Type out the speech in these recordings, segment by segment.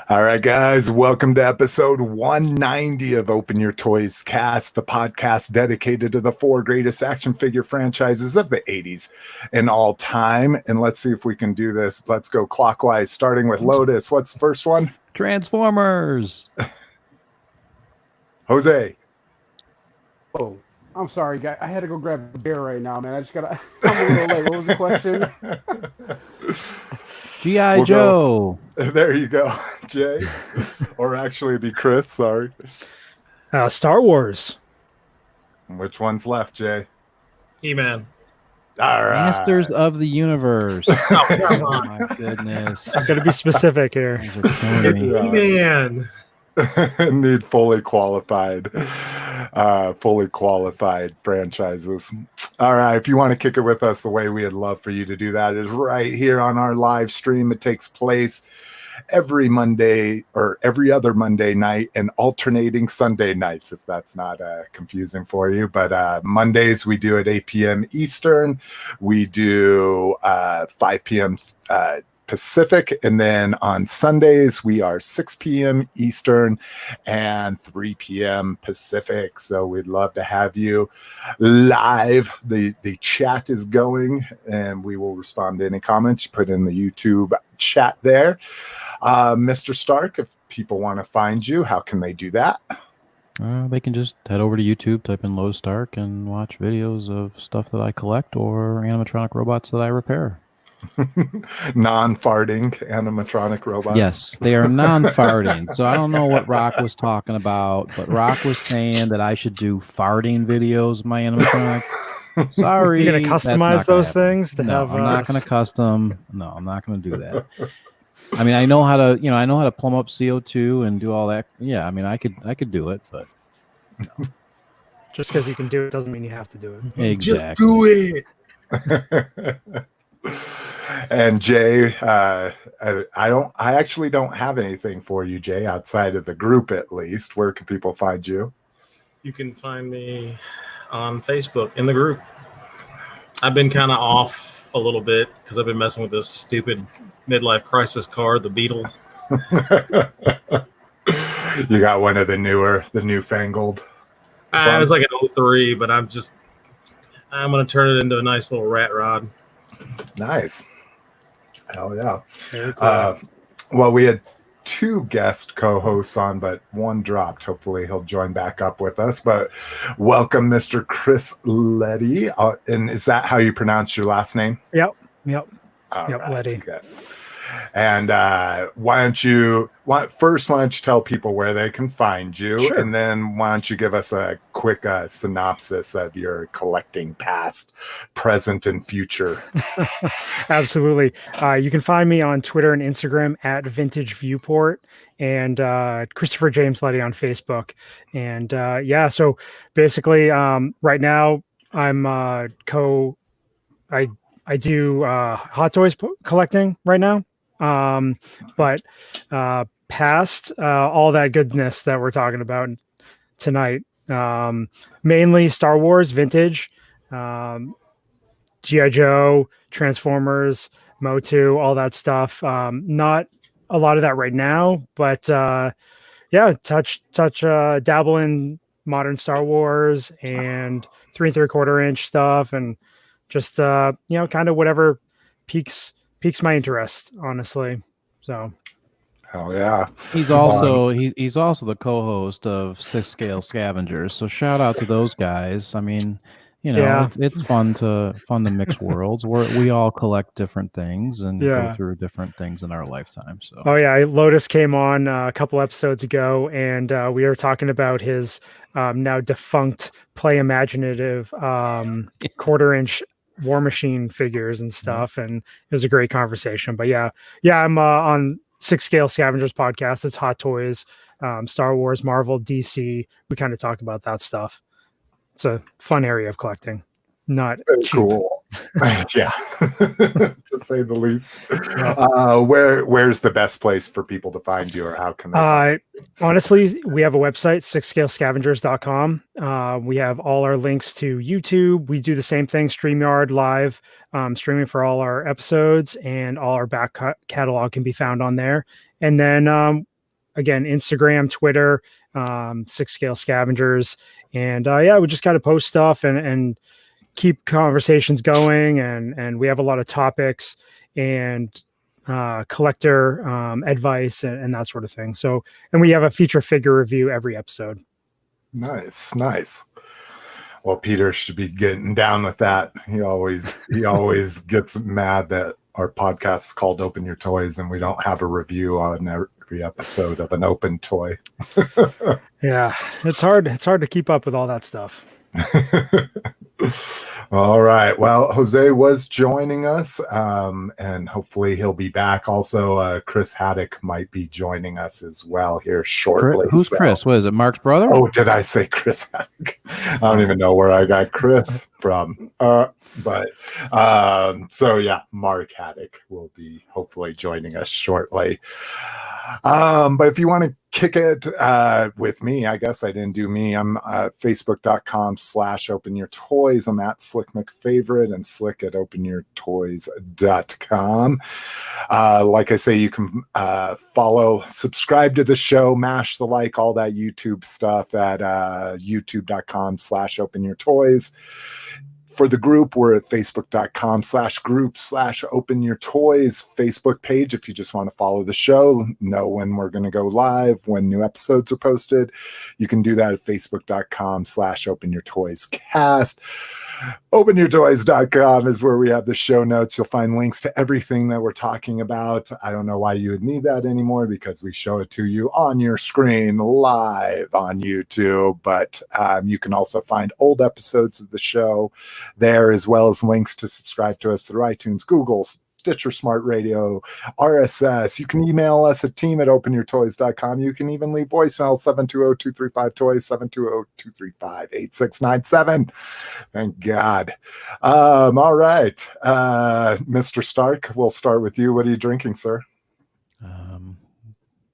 All right, guys, welcome to episode 190 of Open Your Toys Cast, the podcast dedicated to the four greatest action figure franchises of the 80s in all time. And let's see if we can do this. Let's go clockwise, starting with Lotus. What's the first one? Transformers. Jose. Oh, I'm sorry, guy. I had to go grab a beer right now, man. I'm a little late. What was the question? G.I. Joe. There you go, Jay. Or actually, it'd be Chris. Sorry. Star Wars. Which one's left, Jay? He-Man. All right. Masters of the Universe. Oh, come on. My goodness. Got to be specific here. He-Man. Need fully qualified franchises. All right, if you want to kick it with us, the way we'd love for you to do that is right here on our live stream. It takes place every Monday or every other Monday night and alternating Sunday nights, if that's not confusing for you. But Mondays we do at 8 p.m. Eastern. We do 5 p.m. Pacific, and then on Sundays we are 6 p.m. Eastern and 3 p.m. Pacific. So we'd love to have you live. The chat is going, and we will respond to any comments you put in the YouTube chat there. Mr. Stark, if people want to find you, how can they do that? They can just head over to YouTube, type in Lotus Stark, and watch videos of stuff that I collect or animatronic robots that I repair. Non-farting animatronic robots. Yes, they are non-farting. So I don't know what Rock was talking about, but Rock was saying that I should do farting videos of my animatronic. Sorry, you're gonna customize those things to have. I'm not gonna custom. No, I'm not gonna do that. I mean, I know how to plumb up CO2 and do all that. Yeah, I mean, I could do it, but no. Just because you can do it doesn't mean you have to do it. Exactly. Just do it. And Jay, I actually don't have anything for you, Jay, outside of the group at least. Where can people find you? You can find me on Facebook in the group. I've been kind of off a little bit because I've been messing with this stupid midlife crisis card, the Beetle. You got one of the newfangled. It was like an 03, but I'm going to turn it into a nice little rat rod. Nice. Hell yeah. Cool. Well, we had two guest co-hosts on, but one dropped. Hopefully he'll join back up with us. But welcome, Mr. Chris Letty. And is that how you pronounce your last name? Yep. All right, Letty. Good. And why don't you tell people where they can find you? Sure. And then why don't you give us a quick synopsis of your collecting past, present, and future? Absolutely. You can find me on Twitter and Instagram at Vintage Viewport, and Christopher James Letty on Facebook. And so basically right now I'm I do Hot Toys collecting right now. But past all that goodness that we're talking about tonight, mainly Star Wars vintage, G.I. Joe, Transformers, MOTU, all that stuff. Not a lot of that right now, but dabble in modern Star Wars and 3 3/4 inch stuff, and just kind of whatever piques my interest, honestly. So hell yeah. He's also he's also the co-host of 6 Scale Scavengers, so shout out to those guys. I mean, it's fun to mix worlds where we all collect different things and go through different things in our lifetime. So Lotus came on a couple episodes ago, and we were talking about his now defunct Play Imaginative 1/4 inch War Machine figures and stuff, and it was a great conversation. But I'm on 6 Scale Scavengers podcast. It's Hot Toys, Star Wars, Marvel, DC. We kind of talk about that stuff. It's a fun area of collecting. Not very cheap. Cool. Yeah, to say the least. Where's the best place for people to find you, or how can they honestly, we have a website, 6scalescavengers.com. We have all our links to YouTube. We do the same thing, StreamYard live streaming for all our episodes, and all our back catalog can be found on there. And then again, Instagram, Twitter, 6 Scale Scavengers. And we just kind of post stuff and keep conversations going. And we have a lot of topics and collector advice and that sort of thing. So, and we have a feature figure review every episode. Nice. Well, Peter should be getting down with that. He always gets mad that our podcast is called Open Your Toys and we don't have a review on every episode of an open toy. Yeah, it's hard to keep up with all that stuff. All right. Well, Jose was joining us, and hopefully he'll be back. Also, Chris Haddock might be joining us as well here shortly. Who's Chris? What is it, Mark's brother? Oh, did I say Chris Haddock? I don't even know where I got Chris from. But Mark Haddock will be hopefully joining us shortly. But if you want to kick it with me, I guess I didn't do me. I'm facebook.com/openyourtoys. I'm at Slick McFavorite and Slick at openyourtoys.com. Like I say, you can subscribe to the show, mash the like, all that YouTube stuff at youtube.com/openyourtoys. For the group, we're at facebook.com/group/openyourtoys Facebook page. If you just want to follow the show, know when we're going to go live, when new episodes are posted, you can do that at facebook.com/openyourtoyscast. Openyourtoys.com is where we have the show notes. You'll find links to everything that we're talking about. I don't know why you would need that anymore because we show it to you on your screen live on YouTube. But you can also find old episodes of the show there, as well as links to subscribe to us through iTunes, Google, Stitcher Smart Radio, RSS. You can email us at team@openyourtoys.com. You can even leave voicemail 720-235-TOYS, 720-235-8697. Thank God. All right. Mr. Stark, we'll start with you. What are you drinking, sir?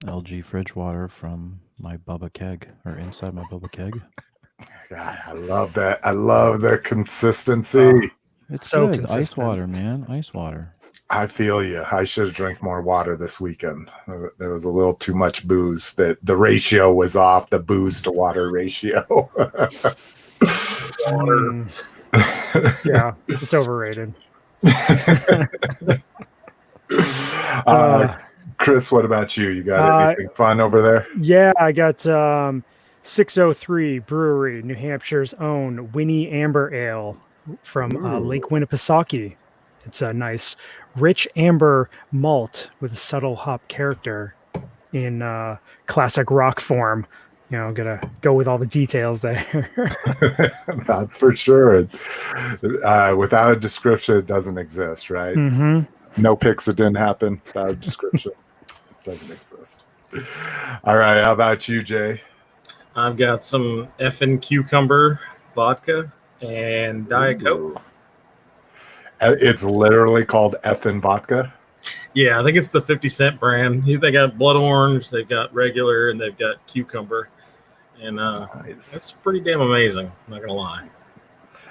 LG fridge water from my Bubba keg, or inside my Bubba keg. God, I love that. I love the consistency. It's so good. consistent. Ice water, man. Ice water. I feel you. I should have drank more water this weekend. There was a little too much booze. That the ratio was off, the booze to water ratio. Yeah, it's overrated. Chris, what about you? You got anything fun over there? Yeah, I got 603 Brewery, New Hampshire's own Winnie Amber Ale from Lake Winnipesaukee. It's a nice, rich amber malt with a subtle hop character in classic rock form. You know, gonna go with all the details there. That's for sure. Without a description, it doesn't exist, right? Mm-hmm. No pics, it didn't happen. Without a description, it doesn't exist. All right, how about you, Jay? I've got some effing cucumber vodka and Diet Coke. It's literally called effing vodka. Yeah, I think it's the 50-cent brand. They got blood orange, they've got regular, and they've got cucumber. And nice. That's pretty damn amazing. I'm not gonna lie.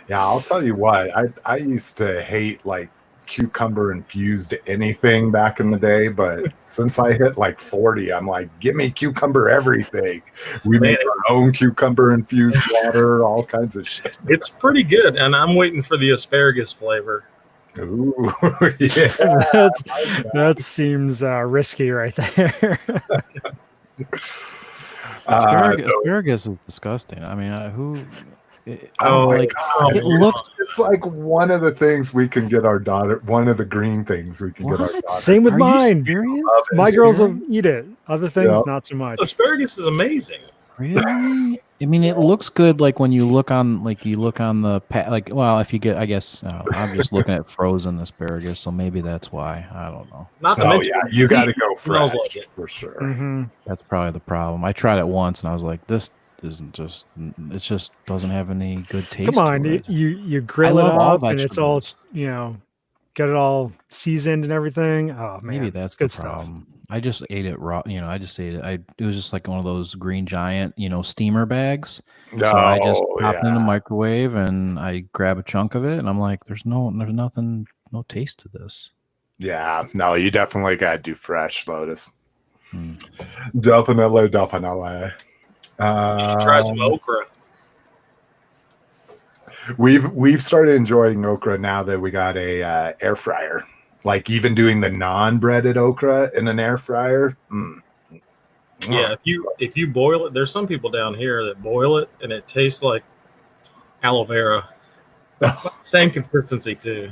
Yeah, I'll tell you what. I used to hate like cucumber infused anything back in the day, but since I hit like 40, I'm like, give me cucumber everything. We make our own cucumber infused water, all kinds of shit. It's pretty good, and I'm waiting for the asparagus flavor. Ooh, yeah. That seems risky right there. Asparagus is disgusting. I mean, it looks. It's like one of the things we can get our daughter. One of the green things we can get our daughter. Same with mine. My girls will eat it. Other things, not so much. Asparagus is amazing. Really? I mean, it looks good. Like when you look on, the well, if you get, I guess I'm just looking at frozen asparagus, so maybe that's why. I don't know. Not to mention, you got to go fresh like it. for sure. Mm-hmm. That's probably the problem. I tried it once, and I was like, this isn't just. It just doesn't have any good taste. Come on, to it. you grill it all up, and it's all vegetables. Got it all seasoned and everything. Oh man, maybe that's good the problem. I just ate it raw. I just ate it. It was just like one of those Green Giant, steamer bags. So I just popped it in the microwave and I grab a chunk of it, and I'm like, there's nothing, no taste to this. Yeah, no, you definitely got to do fresh, Lotus. Definitely. You should try some okra. We've started enjoying okra now that we got a air fryer. Like even doing the non-breaded okra in an air fryer. Yeah, if you boil it, there's some people down here that boil it and it tastes like aloe vera. Same consistency too.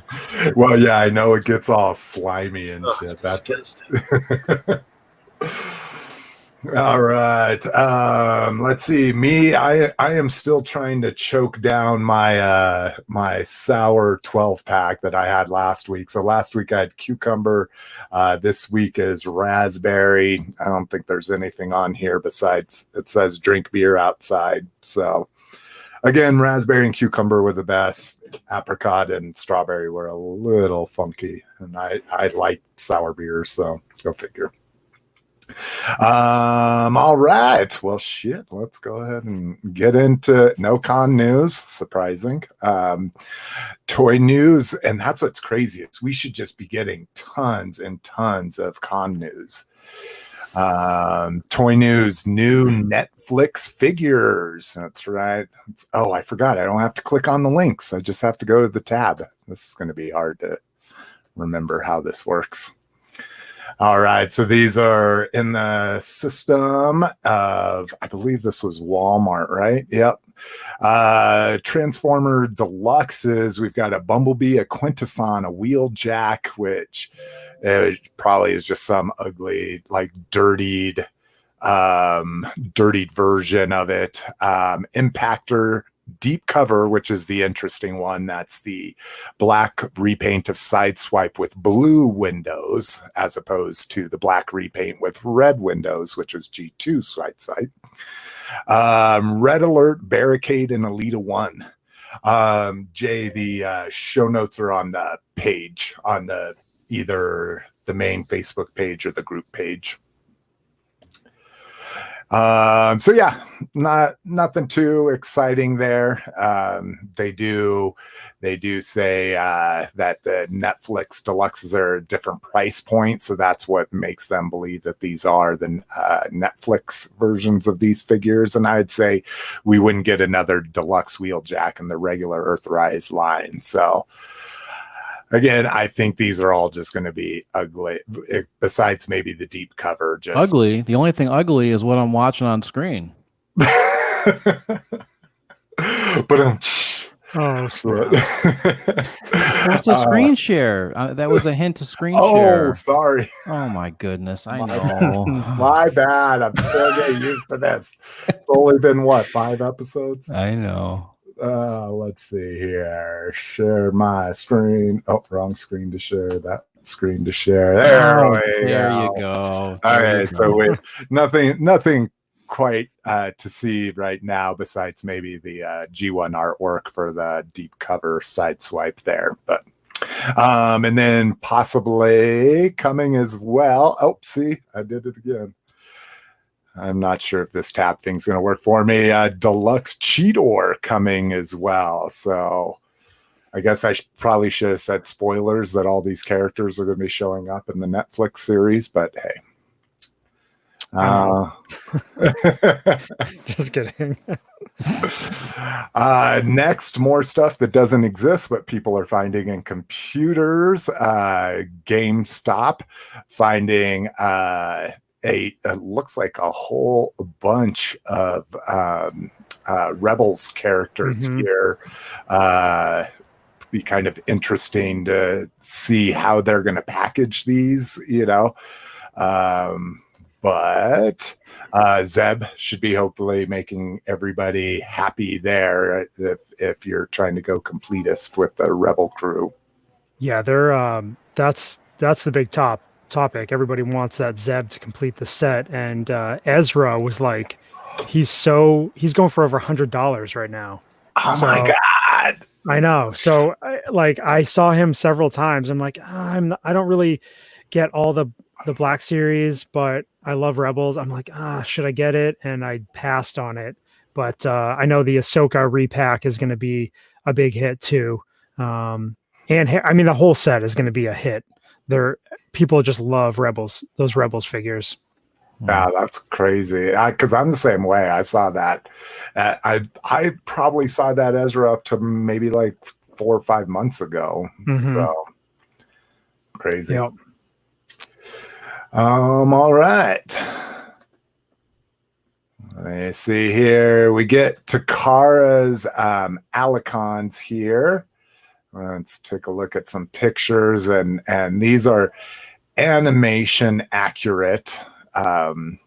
Well, yeah, I know it gets all slimy and shit. It's That's disgusting. All right. Let's see. Me, I am still trying to choke down my my sour 12 pack that I had last week. So last week I had cucumber. This week is raspberry. I don't think there's anything on here besides it says drink beer outside. So again, raspberry and cucumber were the best. Apricot and strawberry were a little funky, and I like sour beers, so go figure. All right. Well, shit. Let's go ahead and get into no con news. Surprising. Toy news, and that's what's crazy. Is we should just be getting tons and tons of con news. Toy news, new Netflix figures. That's right. Oh, I forgot. I don't have to click on the links. I just have to go to the tab. This is going to be hard to remember how this works. All right, so these are in the system of, I believe this was Walmart, right? Yep. Transformer Deluxes. We've got a Bumblebee, a Quintesson, a Wheeljack, which probably is just some ugly, like dirtied version of it. Impactor Deep Cover, which is the interesting one. That's the black repaint of Sideswipe with blue windows, as opposed to the black repaint with red windows, which was G2 Sideswipe. Red Alert, Barricade, and Elita 1. Jay, the show notes are on the page, on the either the main Facebook page or the group page. So yeah, nothing too exciting there. They do say that the Netflix Deluxes are a different price point, so that's what makes them believe that these are the Netflix versions of these figures. And I'd say we wouldn't get another Deluxe Wheeljack in the regular Earthrise line. So again, I think these are all just going to be ugly, besides maybe the deep cover. Just ugly. The only thing ugly is what I'm watching on screen. But oh, snap. That's a screen share. That was a hint to screen share. Oh, sorry. Oh my goodness, I know. My bad. I'm still getting used to this. It's only been what, 5 episodes? I know. Let's see here. Share my screen. Oh, wrong screen to share. That screen to share. There you go. All right. So we nothing quite to see right now besides maybe the G1 artwork for the deep cover Sideswipe there. But and then possibly coming as well. Oh, see, I did it again. I'm not sure if this tab thing's going to work for me. Deluxe Cheetor coming as well. So I guess I probably should have said spoilers that all these characters are going to be showing up in the Netflix series, but hey. Just kidding. Next, more stuff that doesn't exist, but people are finding in computers. GameStop finding it looks like a whole bunch of Rebels characters here. Be kind of interesting to see how they're going to package these, you know. But Zeb should be hopefully making everybody happy there if you're trying to go completist with the Rebel crew. Yeah, they're that's the big topic. Everybody wants that Zeb to complete the set, and Ezra was like, he's going for over $100 right now. Oh my god! I know. So I saw him several times. I'm like, I don't really get all the Black Series, but I love Rebels. I'm like, should I get it? And I passed on it. But I know the Ahsoka repack is going to be a big hit too. And I mean, the whole set is going to be a hit. People just love Rebels, those Rebels figures. Yeah, that's crazy. Because I'm the same way. I saw that. I probably saw that Ezra up to maybe like 4 or 5 months ago. So crazy. Yep. All right. Let me see here. We get Takara's Allicons here. Let's take a look at some pictures, and these are animation accurate. The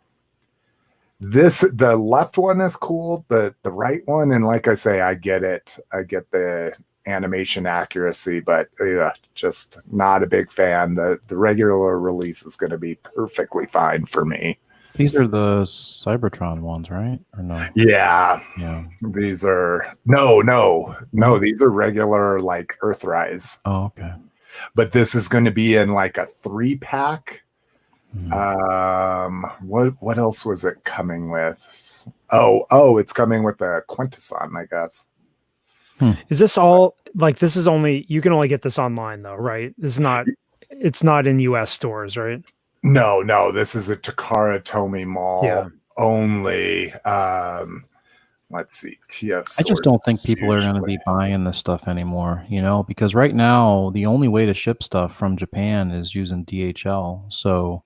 left one is cool. The right one, and like I say, I get it. I get the animation accuracy, but just not a big fan. The regular release is going to be perfectly fine for me. These are the Cybertron ones, right? Or no? Yeah. These are no. These are regular like Earthrise. Oh, okay. But this is going to be in like a 3-pack. What else was it coming with? Oh, it's coming with a Quintesson, I guess. Is this all like this is only you can only get this online though, right? It's not in US stores, right? No, this is a Takara Tomy Mall only. Let's see, TFC. I just don't think people are going to be buying this stuff anymore, because right now the only way to ship stuff from Japan is using DHL. So,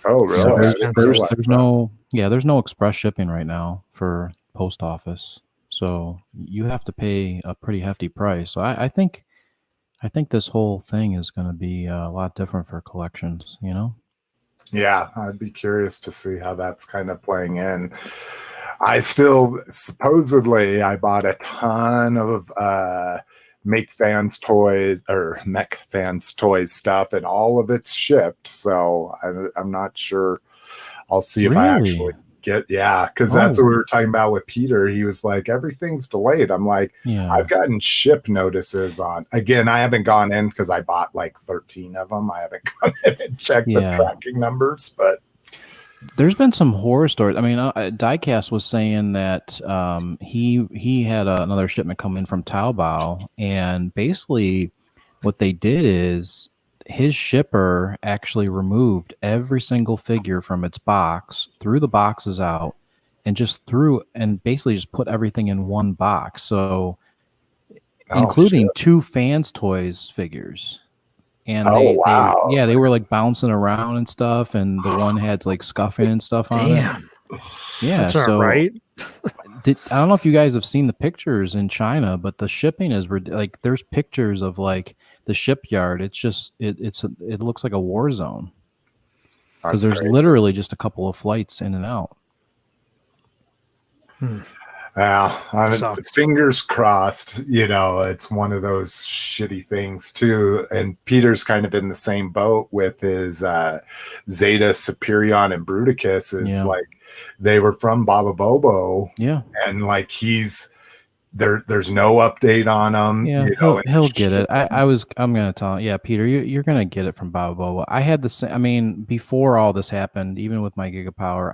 really? There's no express shipping right now for post office. So you have to pay a pretty hefty price. So I think this whole thing is going to be a lot different for collections, Yeah, I'd be curious to see how that's kind of playing in. I still supposedly I bought a ton of Mech Fans Toys stuff, and all of it's shipped. So I'm not sure. I'll see if I actually get because that's what we were talking about with Peter. He was like, everything's delayed. I'm like, I've gotten ship notices on. Again, I haven't gone in because I bought like 13 of them. I haven't gone in and checked the tracking numbers, but there's been some horror stories. I mean, Diecast was saying that he had another shipment come in from Taobao, and basically what they did is his shipper actually removed every single figure from its box, threw the boxes out, and basically just put everything in one box. So, including 2 Fans Toys figures. And they were like bouncing around and stuff, and the one had like scuffing and stuff on it. Yeah, that's not right. I don't know if you guys have seen the pictures in China, but the shipping is like there's pictures of like the shipyard. It's just it looks like a war zone because there's literally just a couple of flights in and out. Fingers crossed. It's one of those shitty things too. And Peter's kind of in the same boat with his Zeta, Superion, and Bruticus. Like they were from Baba Bobo. Yeah, and like there's no update on him. Yeah, he'll get it. I'm gonna tell him. Yeah, Peter, you're gonna get it from Baba Bobo. I had the same. I mean, before all this happened, even with my Gigapower,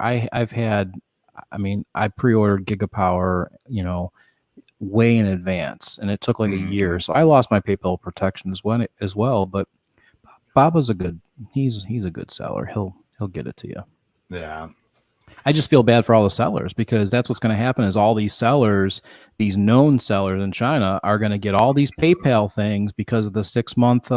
I pre-ordered Gigapower, way in advance, and it took like a year. So I lost my PayPal protection as well. But Baba's he's a good seller. He'll get it to you. Yeah. I just feel bad for all the sellers because that's what's going to happen is all these sellers, these known sellers in China are going to get all these PayPal things because of the 6-month,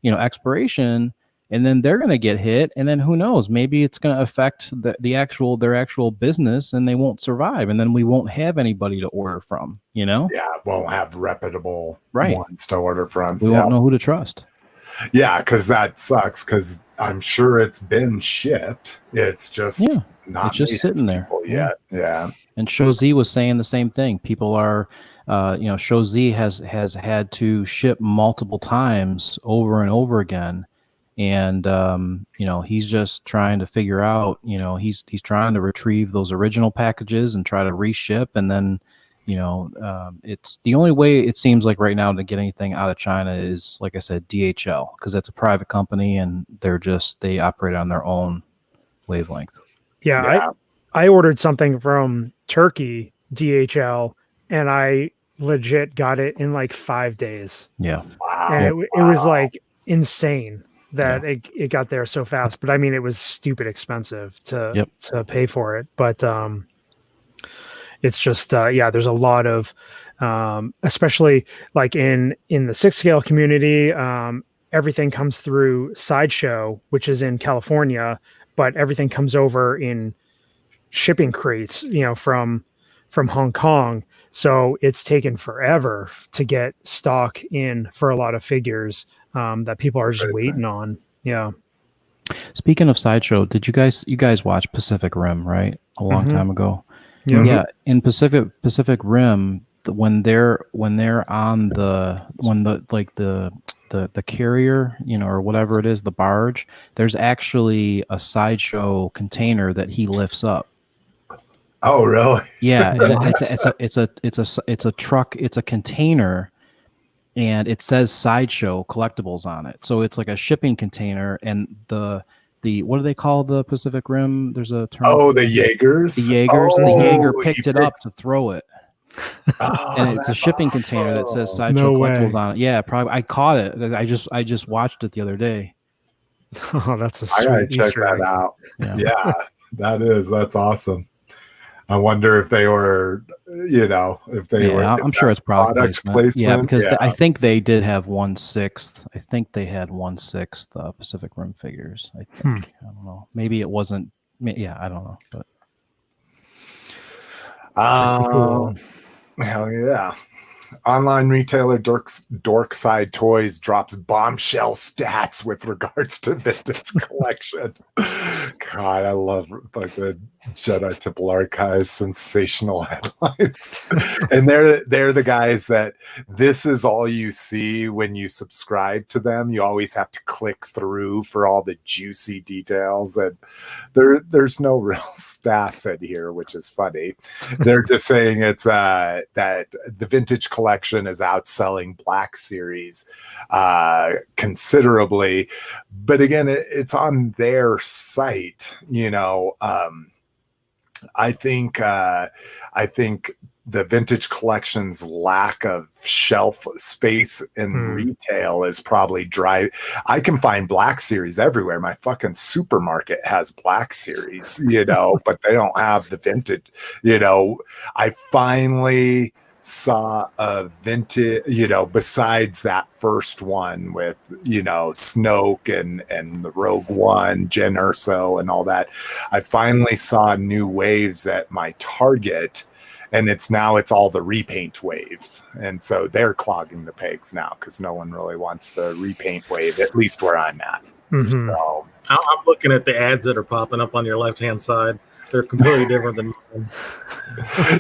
expiration. And then they're going to get hit, and then who knows? Maybe it's going to affect their actual business, and they won't survive, and then we won't have anybody to order from. Yeah, won't have reputable ones to order from. We won't know who to trust. Yeah, because that sucks. Because I'm sure it's been shipped. It's just not sitting there yet. Yeah. And Shozi was saying the same thing. People are. Shozi has had to ship multiple times over and over again. And, he's just trying to figure out, he's trying to retrieve those original packages and try to reship. And then, it's the only way it seems like right now to get anything out of China is, like I said, DHL, because that's a private company and they operate on their own wavelength. Yeah. I ordered something from Turkey, DHL, and I legit got it in like 5 days. Yeah. Wow. And it was like insane. that it got there so fast. But I mean, it was stupid expensive to pay for it. But it's just there's a lot of especially like in the 6 scale community, everything comes through Sideshow, which is in California, but everything comes over in shipping crates, from Hong Kong. So it's taken forever to get stock in for a lot of figures that people are just waiting on. Yeah. Speaking of Sideshow, did you guys watch Pacific Rim, right? A long time ago. Yeah. In Pacific Rim, when they're on the carrier, or whatever it is, the barge, there's actually a Sideshow container that he lifts up. Oh, really? Yeah, it's a truck, it's a container, and it says Sideshow Collectibles on it. So it's like a shipping container, and the what do they call the Pacific Rim? There's a term. Oh, the Jaegers. The Jaeger picked it up to throw it. And it's a shipping awesome. container that says Sideshow Collectibles on it. Yeah, probably. I caught it. I just watched it the other day. Oh, that's a sweet I gotta check Easter egg. that out. Yeah. That's awesome. I wonder if they were, if they were. I'm sure it's probably product placement. Yeah, because yeah. I think they did have 1/6. I think they had 1/6 Pacific Rim figures. I think. I don't know. Maybe it wasn't. Yeah, I don't know. But cool. Hell yeah. Online retailer Dorkside Toys drops bombshell stats with regards to vintage collection. God, I love the Jedi Temple Archives sensational headlines. And they're the guys that this is all you see when you subscribe to them. You always have to click through for all the juicy details, and there's no real stats in here, which is funny. They're just saying it's that the vintage collection is outselling Black Series considerably, but again, it's on their site. I think the vintage collection's lack of shelf space in retail is probably I can find Black Series everywhere. My fucking supermarket has Black Series, but they don't have the vintage. I finally saw a vintage, besides that first one with, Snoke and the Rogue One, Jen Erso and all that. I finally saw new waves at my Target, and it's all the repaint waves. And so they're clogging the pegs now because no one really wants the repaint wave, at least where I'm at. So, I'm looking at the ads that are popping up on your left-hand side. They're completely different than mine.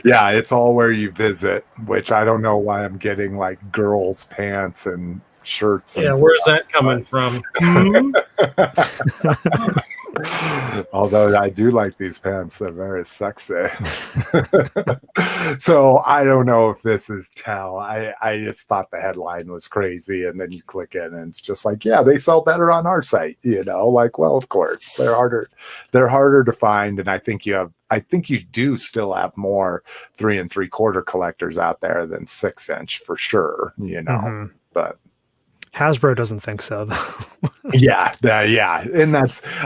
Yeah, it's all where you visit, which I don't know why I'm getting like girls' pants and shirts. Yeah, where's that coming from? Although I do like these pants, they're very sexy. So I don't know if this is tell. I just thought the headline was crazy, and then you click in and it's just like, yeah, they sell better on our site, well, of course they're harder to find. And I think you do still have more 3 3/4 collectors out there than 6-inch for sure, but Hasbro doesn't think so, though. Yeah. And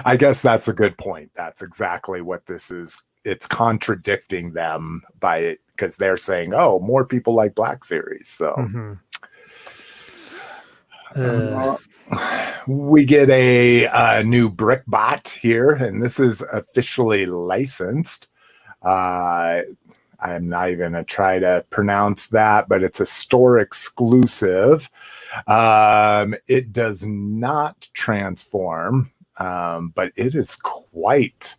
I guess that's a good point. That's exactly what this is. It's contradicting them because they're saying, oh, more people like Black Series. So we get a new brick bot here, and this is officially licensed. I'm not even going to try to pronounce that, but it's a store exclusive. It does not transform, but it is quite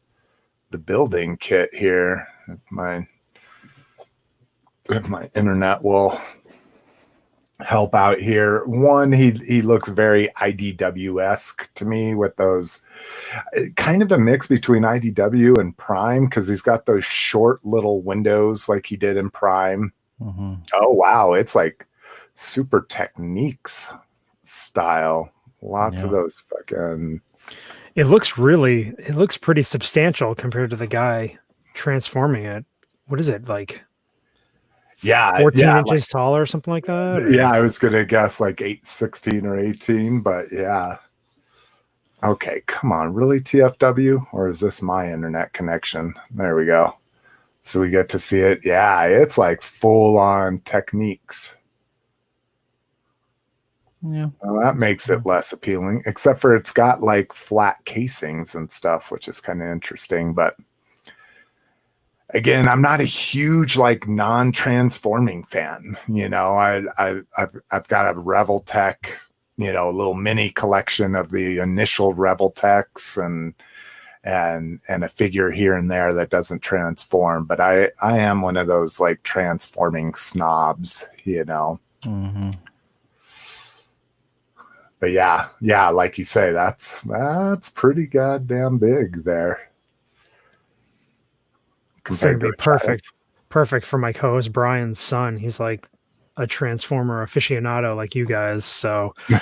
the building kit here. If my internet will help out here. One, he looks very IDW-esque to me with those kind of a mix between IDW and Prime, because he's got those short little windows like he did in Prime. Oh wow, it's like Super Techniques style. Lots of those fucking. It looks pretty substantial compared to the guy transforming it. What is it like? 14 inches taller or something like that? Or? Yeah, I was gonna guess like 8, 16 or 18, but yeah. Okay, come on. Really, TFW? Or is this my internet connection? There we go. So we get to see it. Yeah, it's like full-on techniques. Yeah. Well, that makes it less appealing, except for it's got like flat casings and stuff, which is kind of interesting. But again, I'm not a huge like non-transforming fan. You know, I've got a Revel Tech, you know, a little mini collection of the initial Revel Techs and a figure here and there that doesn't transform. But I am one of those like transforming snobs, you know. Mm-hmm. But yeah, like you say, that's pretty goddamn big there. It's going to be perfect for my co-host Brian's son. He's like a Transformer aficionado like you guys, so this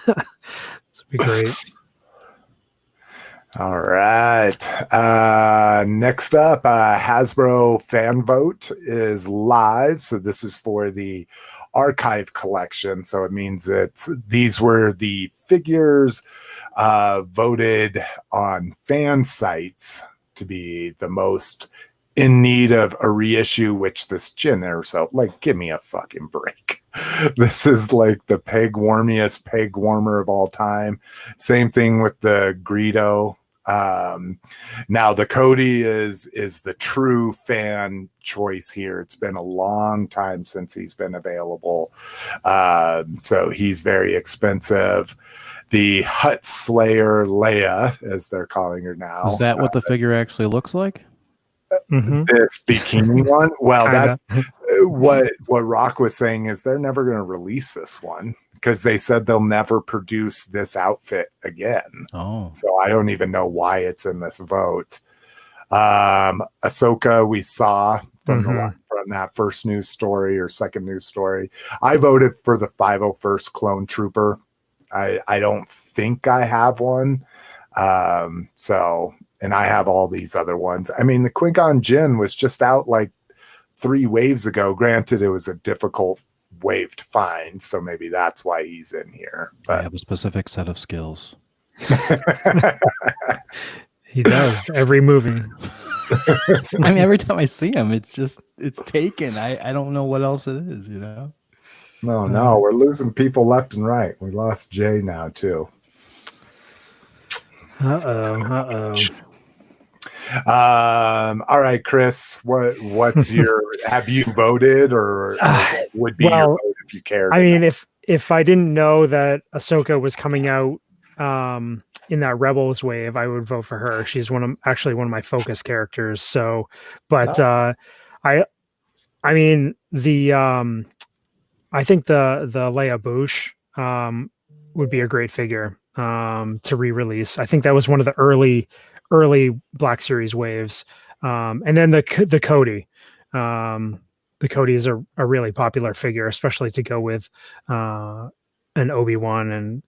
would be great. All right. Next up, Hasbro fan vote is live. So this is for the archive collection. So it means that these were the figures voted on fan sites to be the most in need of a reissue, which this Jin Urso, like, give me a fucking break. This is like the warmiest peg warmer of all time. Same thing with the Greedo. Now the Cody is the true fan choice here. It's been a long time since he's been available. So he's very expensive. The Hut Slayer Leia, as they're calling her now. Is that what the figure actually looks like? This bikini one? Well, kinda. That's what Rock was saying is they're never going to release this one because they said they'll never produce this outfit again. Oh, so I don't even know why it's in this vote. Ahsoka, we saw from that first news story or second news story. I voted for the 501st Clone Trooper. I don't think I have one. And I have all these other ones. I mean, the Qui-Gon Jinn was just out like 3 waves ago. Granted, it was a difficult wave to find, so maybe that's why he's in here. But I have a specific set of skills. He does every movie. I mean, every time I see him, it's taken. I don't know what else it is, you know? No, we're losing people left and right. We lost Jay now, too. Uh-oh. All right, Chris, what's your, have you voted or what would be your vote if you cared? I mean, if I didn't know that Ahsoka was coming out in that Rebels wave, I would vote for her. She's actually one of my focus characters. So, but I mean I think the Leia Bouche would be a great figure to re-release. I think that was one of the early Black Series waves. And then the Cody. The Cody is a really popular figure, especially to go with an Obi-Wan and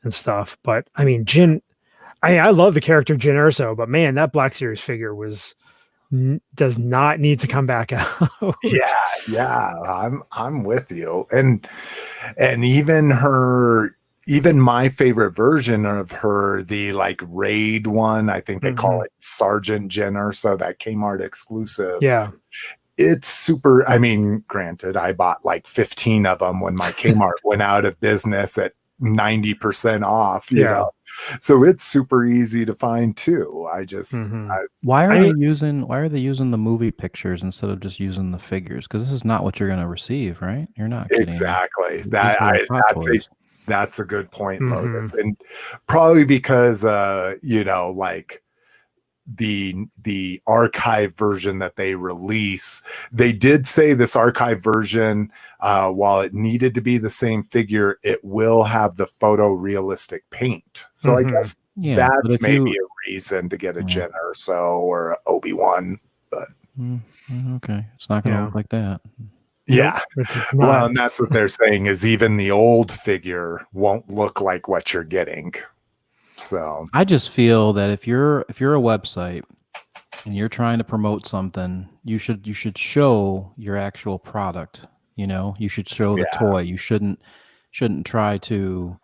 stuff. But I mean, Jin, I love the character Jin Urso, but man, that Black Series figure does not need to come back out. Yeah, I'm with you. And even my favorite version of her, the like raid one, I think they call it Sergeant Jin Urso, that Kmart exclusive. Yeah. It's super. I mean, granted, I bought like 15 of them when my Kmart went out of business at 90% off, you know. So it's super easy to find too. I just why are they using the movie pictures instead of just using the figures? Because this is not what you're going to receive, right? You're not getting exactly that's a good point, Lotus, and probably because you know, like the archive version that they release, they did say this archive version, while it needed to be the same figure, it will have the photorealistic paint. So I guess that's maybe a reason to get a Jin Urso or a Obi-Wan, but okay, it's not gonna look like that. Yeah. Well, and that's what they're saying is even the old figure won't look like what you're getting. So I just feel that if you're a website and you're trying to promote something, you should show your actual product. You know, you should show the toy. You shouldn't try to,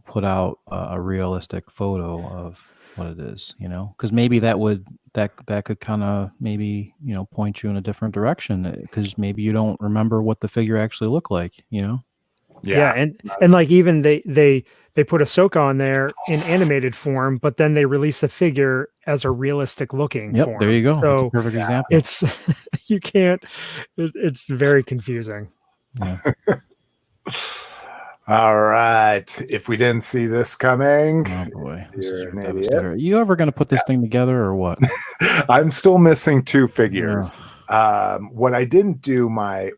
put out a realistic photo of what it is, because maybe that could kind of maybe, point you in a different direction, because maybe you don't remember what the figure actually looked like, Yeah, and like even they put Ahsoka on there in animated form, but then they release the figure as a realistic looking form. There you go. So that's a perfect example. It's you can't. It's very confusing. Yeah. All right. If we didn't see this coming, Oh boy, you're an idiot. Devastator. You ever going to put this thing together or what? I'm still missing 2 figures. What I didn't do my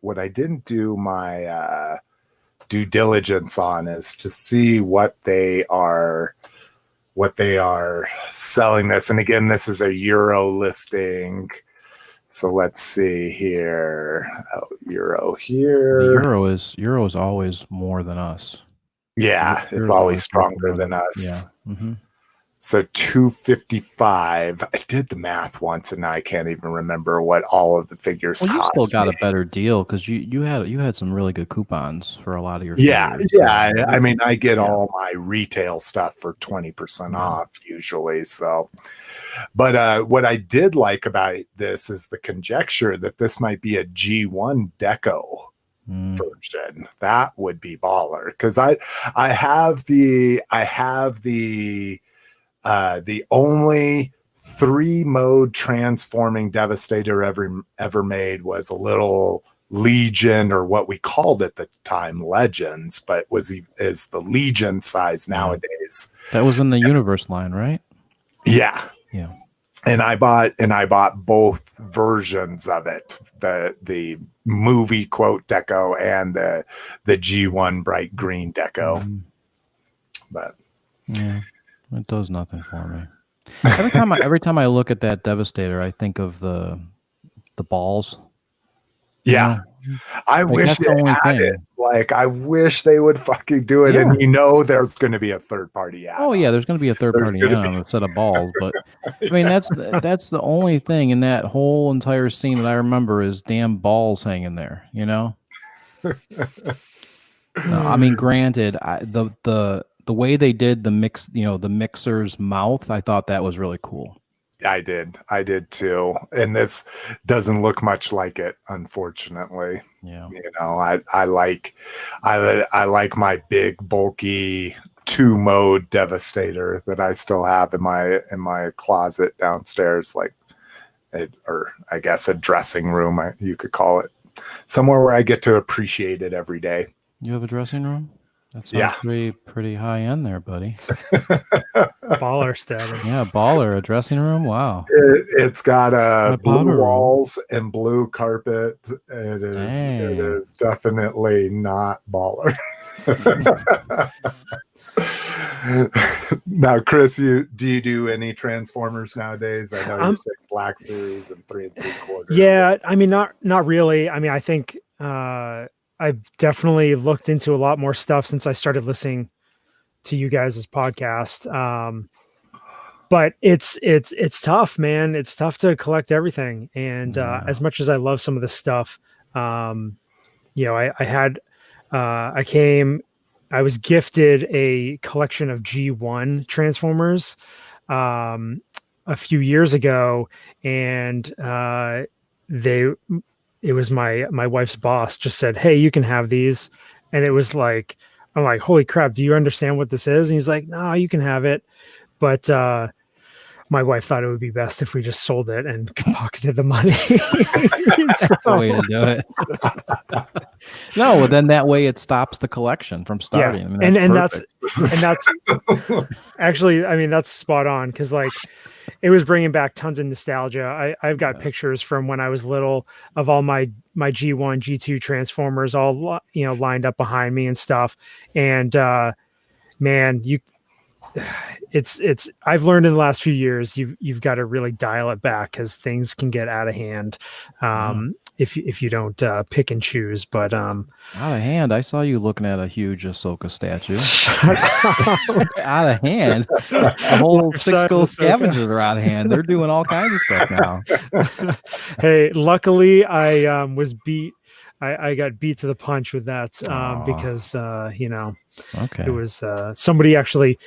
due diligence on is to see what they are selling this. And again, this is a Euro listing. So let's see here. Oh, Euro here. The Euro is always more than us. Yeah, it's always stronger than us. Yeah. Mm-hmm. So 255. I did the math once, and I can't even remember what all of the figures cost. You still got a better deal because you had some really good coupons for a lot of your figures. Yeah. I mean, I get all my retail stuff for 20% off usually. So, but what I did like about this is the conjecture that this might be a G1 Deco version. That would be baller because I have the only 3-mode transforming Devastator ever made was a little Legion, or what we called at the time Legends, but is the Legion size nowadays. That was in the Universe line, right? Yeah. Yeah. And I bought both versions of it, the movie quote deco and the G1 bright green deco. But yeah. It does nothing for me. Every time I look at that Devastator, I think of the balls. Yeah, I wish they had it. Like, I wish they would fucking do it. Yeah. And there's going to be a third party add-on. Oh yeah, there's going to be a third party add-on, a set of balls. But I mean, that's the only thing in that whole entire scene that I remember is damn balls hanging there. No, I mean, granted, the way they did the mix, the mixer's mouth, I thought that was really cool. I did too. And this doesn't look much like it, unfortunately. Yeah. I like my big bulky 2-mode Devastator that I still have in my closet downstairs, or I guess a dressing room, you could call it, somewhere where I get to appreciate it every day. You have a dressing room? That's pretty high end there, buddy. Baller status. Yeah, baller, a dressing room. Wow. It's got blue walls and blue carpet. It is definitely not baller. Now, Chris, do you do any Transformers nowadays? I know you're saying Black Series and 3 3/4. Yeah, I mean, not really. I mean, I think I've definitely looked into a lot more stuff since I started listening to you guys' podcast. But it's tough, man. It's tough to collect everything. And as much as I love some of this stuff, I was gifted a collection of G1 Transformers a few years ago, and it was my wife's boss just said, "Hey, you can have these." And it was like, I'm like, holy crap, do you understand what this is? And he's like, "No, you can have it." But my wife thought it would be best if we just sold it and pocketed the money. That's the way to do it. No, well, then that way it stops the collection from starting. Yeah. I mean, that's actually, I mean, that's spot on, because it was bringing back tons of nostalgia. I've got pictures from when I was little of all my G1, G2 Transformers all lined up behind me and stuff. And man, I've learned in the last few years you've got to really dial it back, because things can get out of hand if you don't pick and choose. But out of hand, I saw you looking at a huge Ahsoka statue. Out of hand, the whole 6 Skull Scavengers are out of hand. They're doing all kinds of stuff now. Hey, luckily I was beat I got beat to the punch with that because Okay. it was somebody actually.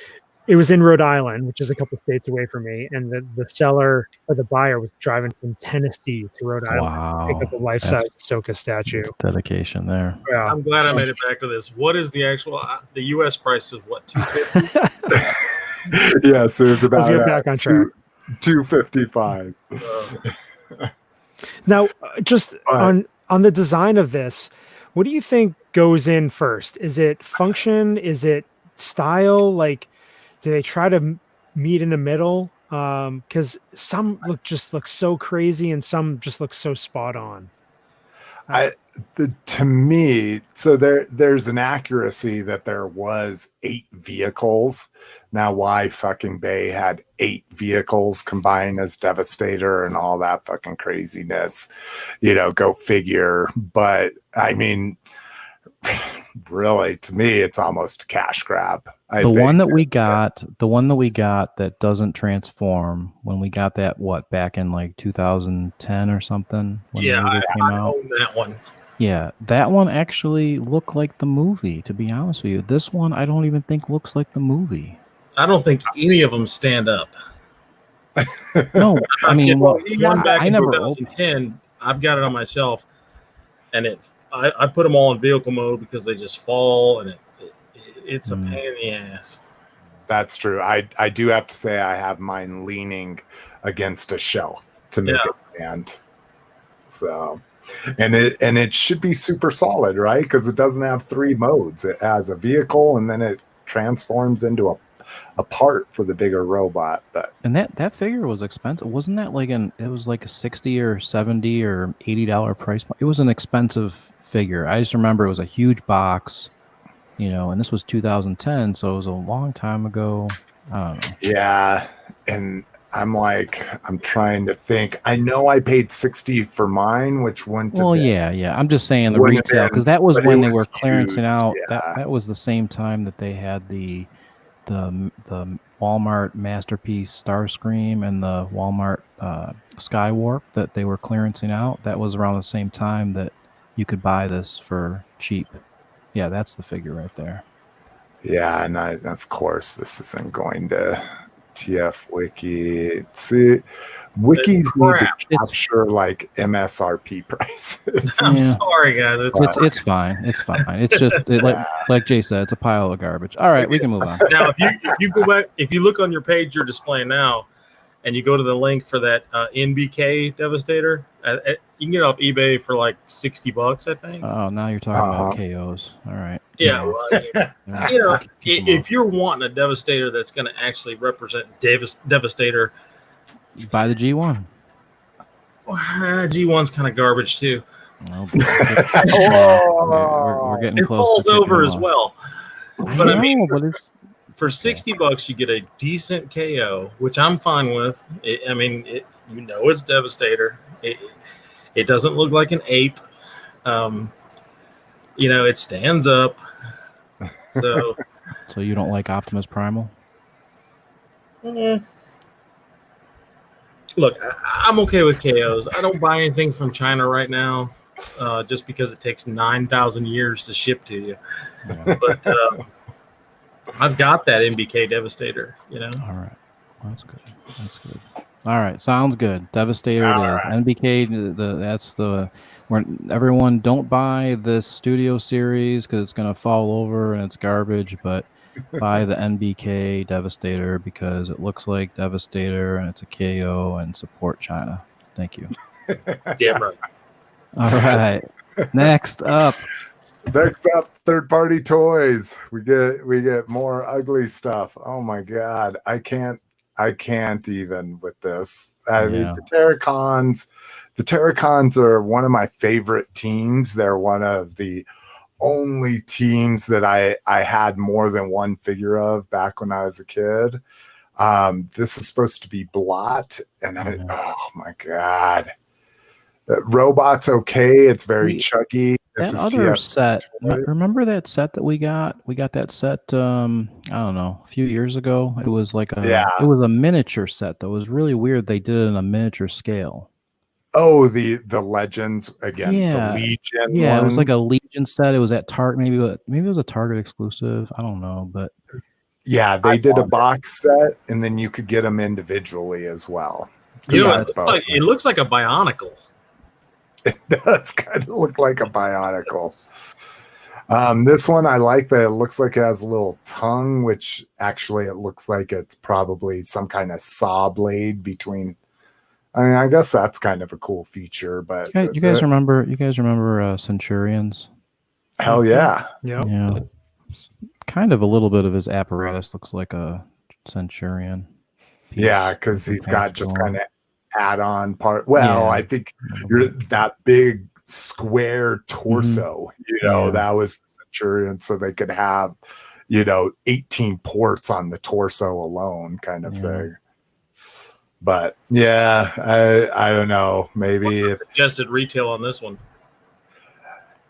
It was in Rhode Island, which is a couple states away from me, and the seller or the buyer was driving from Tennessee to Rhode Island to pick up a life-size Ahsoka statue. Dedication there. Yeah. I'm glad I made it back to this. What is the actual? The U.S. price is what, $250? Yes, it was about Let's get back on track. $255. Now, just on the design of this, what do you think goes in first? Is it function? Is it style? Like, do they try to meet in the middle? Because some look so crazy, and some just look so spot on. To me, so there's an accuracy that there was 8 vehicles. Now, why fucking Bay had 8 vehicles combined as Devastator and all that fucking craziness, go figure. But I mean, really, to me, it's almost a cash grab. The one that we got that doesn't transform, when we got that, back in like 2010 or something? Yeah, I own that one. Yeah, that one actually looked like the movie, to be honest with you. This one, I don't even think looks like the movie. I don't think any of them stand up. No, I mean, one back in 2010, I've got it on my shelf, and I put them all in vehicle mode because they just fall, and it's a pain in the ass. That's true. I do have to say I have mine leaning against a shelf to make it stand. So, and it should be super solid, right? Because it doesn't have 3 modes. It has a vehicle, and then it transforms into a part for the bigger robot. And that figure was expensive. Wasn't that it was like a $60 or $70 or $80 price? It was an expensive figure. I just remember it was a huge box, and this was 2010, so it was a long time ago. I don't know. Yeah, and I'm trying to think. I know I paid $60 for mine, which went to yeah. I'm just saying the retail, because that was when they were clearancing out. That was the same time that they had the Walmart Masterpiece Starscream and the Walmart Skywarp that they were clearancing out. That was around the same time that you could buy this for cheap. Yeah, that's the figure right there. Yeah, and of course this isn't going to TF Wiki. See, wikis need to capture like MSRP prices. I'm sorry, guys. It's fine. It's fine. It's just like Jay said, it's a pile of garbage. All right, we can move on. Now, if you go back, if you look on your page you're displaying now, and you go to the link for that NBK Devastator, you can get it off eBay for like $60, I think. Oh, now you're talking about KOs. All right. Yeah. Well, if you're wanting a Devastator that's going to actually represent Devastator, you buy the G1. G1's kind of garbage too. Well, we're getting it close. It falls over as well. But I mean, it's for $60, you get a decent KO, which I'm fine with. It's Devastator. It doesn't look like an ape. It stands up. So you don't like Optimus Primal? Look, I'm okay with KOs. I don't buy anything from China right now, just because it takes 9,000 years to ship to you. Yeah. But I've got that MBK Devastator, All right. Well, that's good. That's good. All right. Sounds good. Devastator. Right. NBK, that's where everyone don't buy this Studio Series because it's going to fall over and it's garbage, but buy the NBK Devastator because it looks like Devastator and it's a KO, and support China. Thank you. Yeah, right. All right. Next up, third-party toys. We get more ugly stuff. Oh my god, I can't even with this. I mean, the Terracons are one of my favorite teams. They're one of the only teams that I had more than one figure of back when I was a kid. This is supposed to be Blot, and oh my god. Robot's okay. It's very chuggy. That other set, remember that set that we got? We got that set, I don't know, a few years ago. It was like it was a miniature set that was really weird. They did it in a miniature scale. Oh, the Legends again. Yeah. The Legion. Yeah, one. it was like a Legion set. It was at Target. Maybe it was a Target exclusive. I don't know, but yeah, they did a box set, and then you could get them individually as well. You know, it looks like a Bionicle. It does kind of look like a Bionicle. This one I like that it looks like it has a little tongue, which actually it looks like it's probably some kind of saw blade between. I mean, I guess that's kind of a cool feature, but you guys remember Centurions? Hell yeah. Yeah. Kind of a little bit of his apparatus looks like a Centurion piece. Yeah, because he's got just kind of add-on part. Well, I think that big square torso, that was the Centurion, so they could have, 18 ports on the torso alone kind of thing. But I don't know. Maybe what's the suggested retail on this one?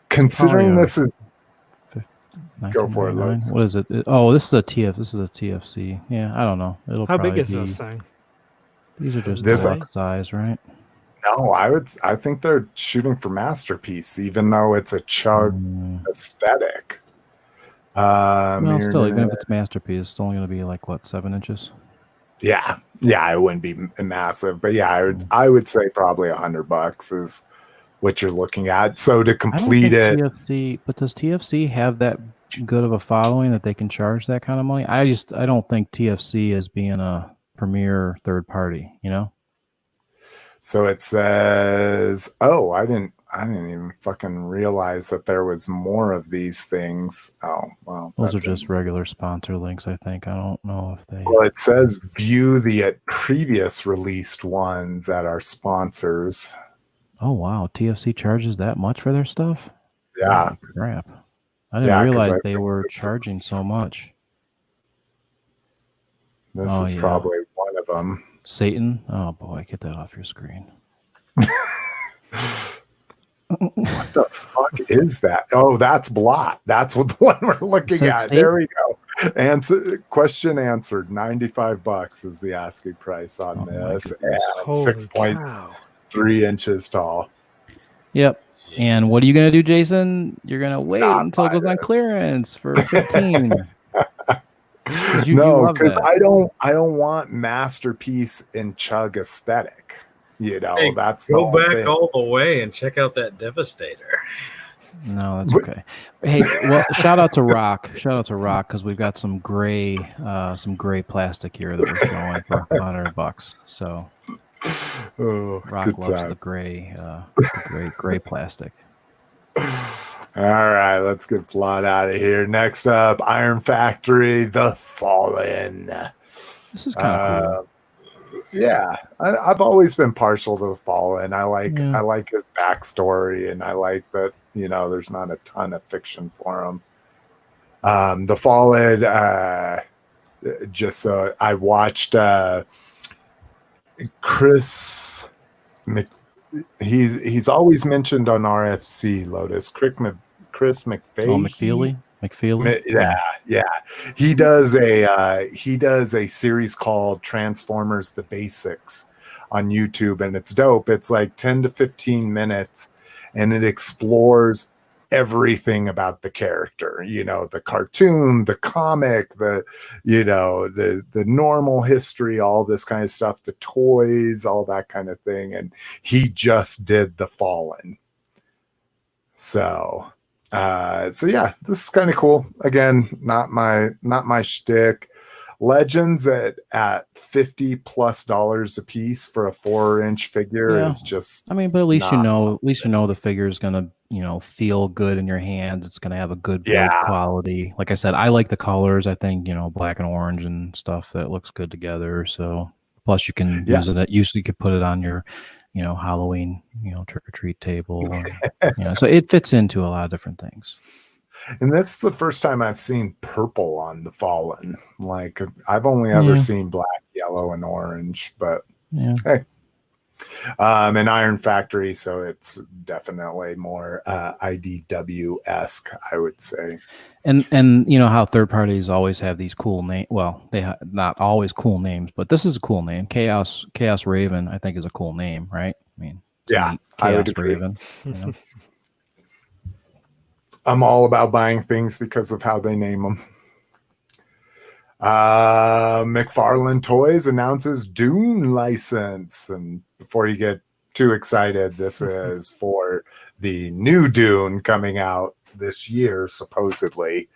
Considering this is go for it, Lotus. What is it? This is a TFC. Yeah, I don't know. How big is this thing? These are just this size, right? No, I think they're shooting for masterpiece, even though it's a chug aesthetic. Still, even if it's masterpiece, it's only going to be like what, 7 inches? Yeah, it wouldn't be massive, but yeah, I would say probably $100 is what you're looking at. So to complete it, TFC, but does TFC have that good of a following that they can charge that kind of money? I don't think TFC is being a premier third party, So it says, I didn't even fucking realize that there was more of these things. Oh, well. Those are just regular sponsor links, I think. I don't know if they... Well, it says view the previous released ones at our sponsors. Oh, wow. TFC charges that much for their stuff? Yeah. Oh, crap. I didn't realize they were charging so much. This is probably one of them. Satan? Oh, boy. Get that off your screen. What the fuck is that? Oh, that's Blot. That's what the one we're looking at. Satan? There we go. Question answered. $95 is the asking price on this. And 6.3 inches tall. Yep. And what are you going to do, Jason? You're going to wait until it goes on clearance for 15. No, because I don't want masterpiece and chug aesthetic. That's go back all the way and check out that Devastator. No, that's okay. Hey, well, shout out to Rock. Shout out to Rock because we've got some gray plastic here that we're showing for $100. So Rock loves the gray plastic. All right, let's get Blot out of here. Next up, Iron Factory, The Fallen. This is kind of cool. Yeah, I've always been partial to The Fallen. I like his backstory, and I like that there's not a ton of fiction for him. The Fallen. I watched Chris. He's always mentioned on RFC Lotus. Chris McFarlane. McFarlane. Yeah. He does a series called Transformers: The Basics on YouTube, and it's dope. It's like 10 to 15 minutes, and it explores everything about the character. The cartoon, the comic, the normal history, all this kind of stuff, the toys, all that kind of thing. And he just did The Fallen. So yeah, this is kind of cool. Again, not my shtick. Legends at $50+ a piece for a 4-inch figure is just. I mean, but at least the figure is gonna feel good in your hands. It's gonna have a good build quality. Like I said, I like the colors. I think black and orange and stuff that looks good together. So plus you can use it. Usually you could put it on your Halloween trick or treat table. So it fits into a lot of different things. And this is the first time I've seen purple on The Fallen. Like I've only ever seen black, yellow, and orange, but hey. An Iron Factory, so it's definitely more IDW-esque, I would say. And how third parties always have these cool names. Well, they not always cool names, but this is a cool name. Chaos Raven, I think, is a cool name, right? I mean, Yeah, meet I would Chaos agree. Raven. You know? I'm all about buying things because of how they name them. McFarlane Toys announces Dune license. And before you get too excited, this is for the new Dune coming out this year, supposedly.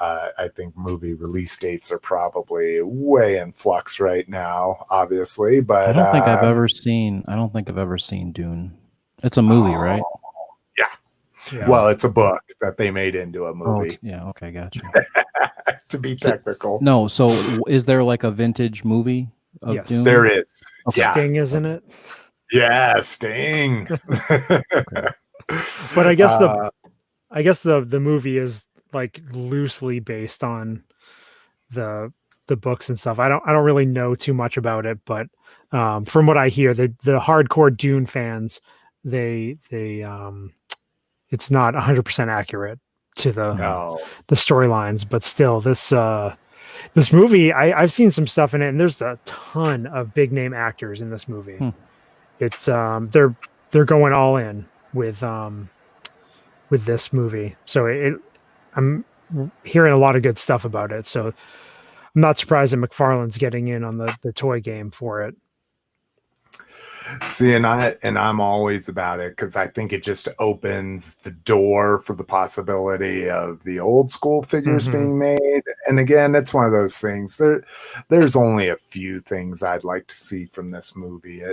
I think movie release dates are probably way in flux right now, obviously. But I don't think I've ever seen Dune. It's a movie, right? Yeah. Well, it's a book that they made into a Oh, movie. yeah. Okay, gotcha. To be technical. No, so is there like a vintage movie of Yes. Dune? There is. Okay. Yeah. Sting, isn't it? Yeah, Sting. Okay. But I guess the movie is like loosely based on the books and stuff. I don't really know too much about it, but from what I hear, the hardcore Dune fans, they it's not 100% accurate to the storylines, but still this movie, I've seen some stuff in it, and there's a ton of big name actors in this movie. It's they're going all in with this movie, so I'm hearing a lot of good stuff about it, so I'm not surprised that McFarlane's getting in on the toy game for it. See, and I'm always about it because I think it just opens the door for the possibility of the old school figures being made. And again, it's one of those things. There's only a few things I'd like to see from this movie.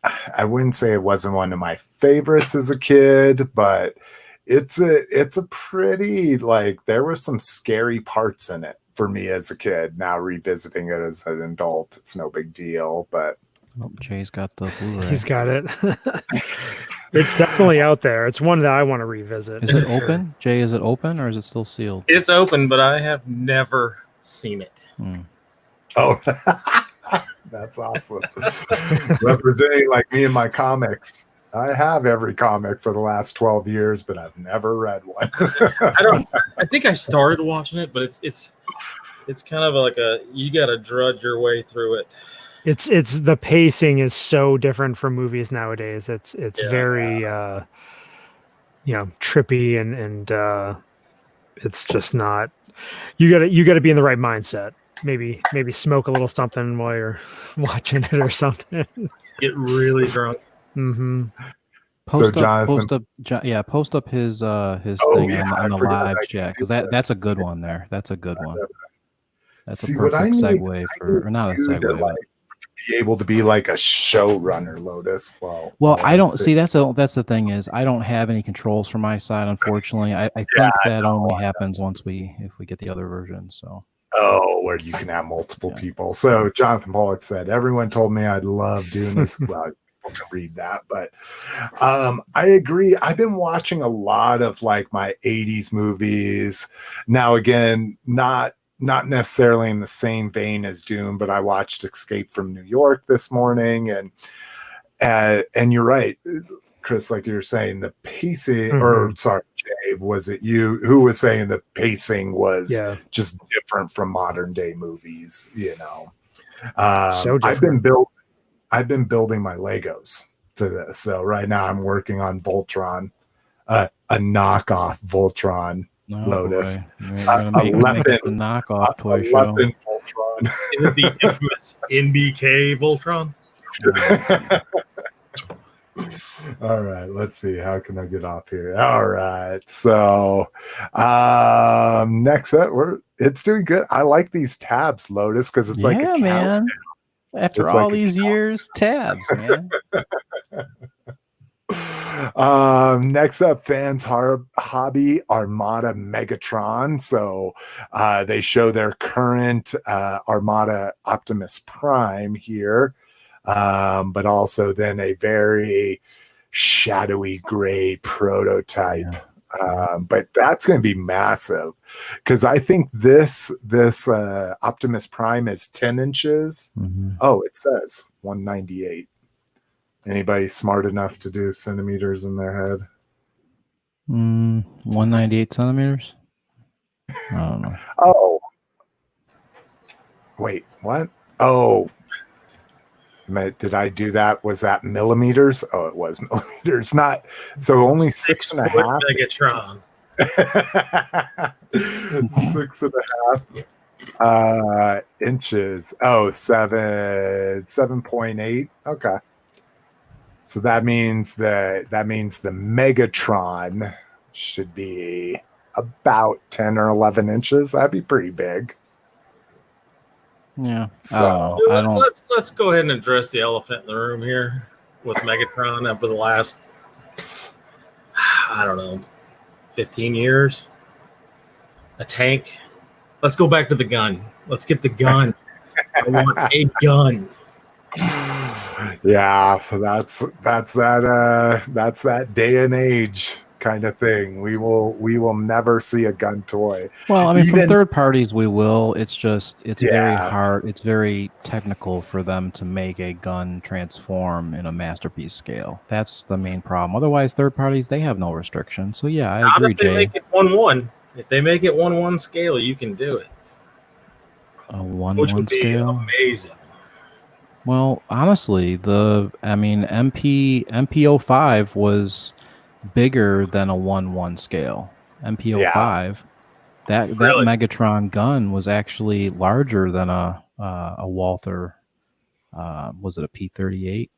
I wouldn't say it wasn't one of my favorites as a kid, but it's a pretty, like, there were some scary parts in it for me as a kid. Now revisiting it as an adult, it's no big deal, but Jay's got the Blu-ray. He's got it. It's definitely out there. It's one that I want to revisit. Is it open? Jay, is it open or is it still sealed? It's open, but I have never seen it. Oh, that's awesome. Representing like me and my comics. I have every comic for the last 12 years, but I've never read one. I think I started watching it, but it's kind of like you got to drudge your way through it. It's the pacing is so different from movies nowadays. It's very trippy and it's just not. You gotta be in the right mindset. Maybe smoke a little something while you're watching it or something. Get really drunk. Post up his thing on the live chat, because that's a good one there. That's a good one. That's a perfect segue for, or not a segue. Like, be able to be like a showrunner, Lotus. Well, I don't see that's the thing is I don't have any controls from my side, unfortunately. I think that only happens if we get the other version. So. Oh, where you can have multiple people. So Jonathan Pollock said, everyone told me I'd love doing this. Well, people can read that, but I agree. I've been watching a lot of like my 80s movies. Now, again, not necessarily in the same vein as Dune, but I watched Escape from New York this morning, and you're right, Chris, like you're saying, the pacing, or sorry, Jay, was it you who was saying the pacing was just different from modern day movies? You know, so different. I've been building my Legos to this, so right now I'm working on Voltron, a knockoff Voltron. Lotus. Make it the knockoff toy show. Voltron. Is it the infamous NBK Voltron? All right, let's see. How can I get off here? All right. So next up, it's doing good. I like these tabs, Lotus, because it's like a man. After all these years, tabs, man. Next up, fans hobby Armada Megatron. So they show their current Armada Optimus Prime here, but also then a very shadowy gray prototype. But that's going to be massive because I think this Optimus Prime is 10 inches. Oh, it says 198. Anybody smart enough to do centimeters in their head? 198 centimeters? I don't know. Oh. Wait, what? Oh. Did I do that? Was that millimeters? Oh, it was millimeters. Not so. Only 6.5 Megatron. 6.5 inches. Oh, 7.8. Okay. So that means the Megatron should be about 10 or 11 inches. That'd be pretty big. Yeah. So I don't. Let's go ahead and address the elephant in the room here with Megatron over the last, I don't know, 15 years. A tank. Let's go back to the gun. Let's get the gun. I want a gun. Yeah, that's that day and age kind of thing. We will never see a gun toy. Well, I mean, from third parties, we will. It's very hard. It's very technical for them to make a gun transform in a masterpiece scale. That's the main problem. Otherwise, third parties, they have no restriction. So yeah, I agree, if they Jay. make it 1-1. If they make it 1-1 scale, you can do it. A 1-1 Which would be scale, amazing. Well, honestly, MP05 was bigger than a 1-1 scale. MP05, that Megatron gun was actually larger than a Walther. Was it a P38?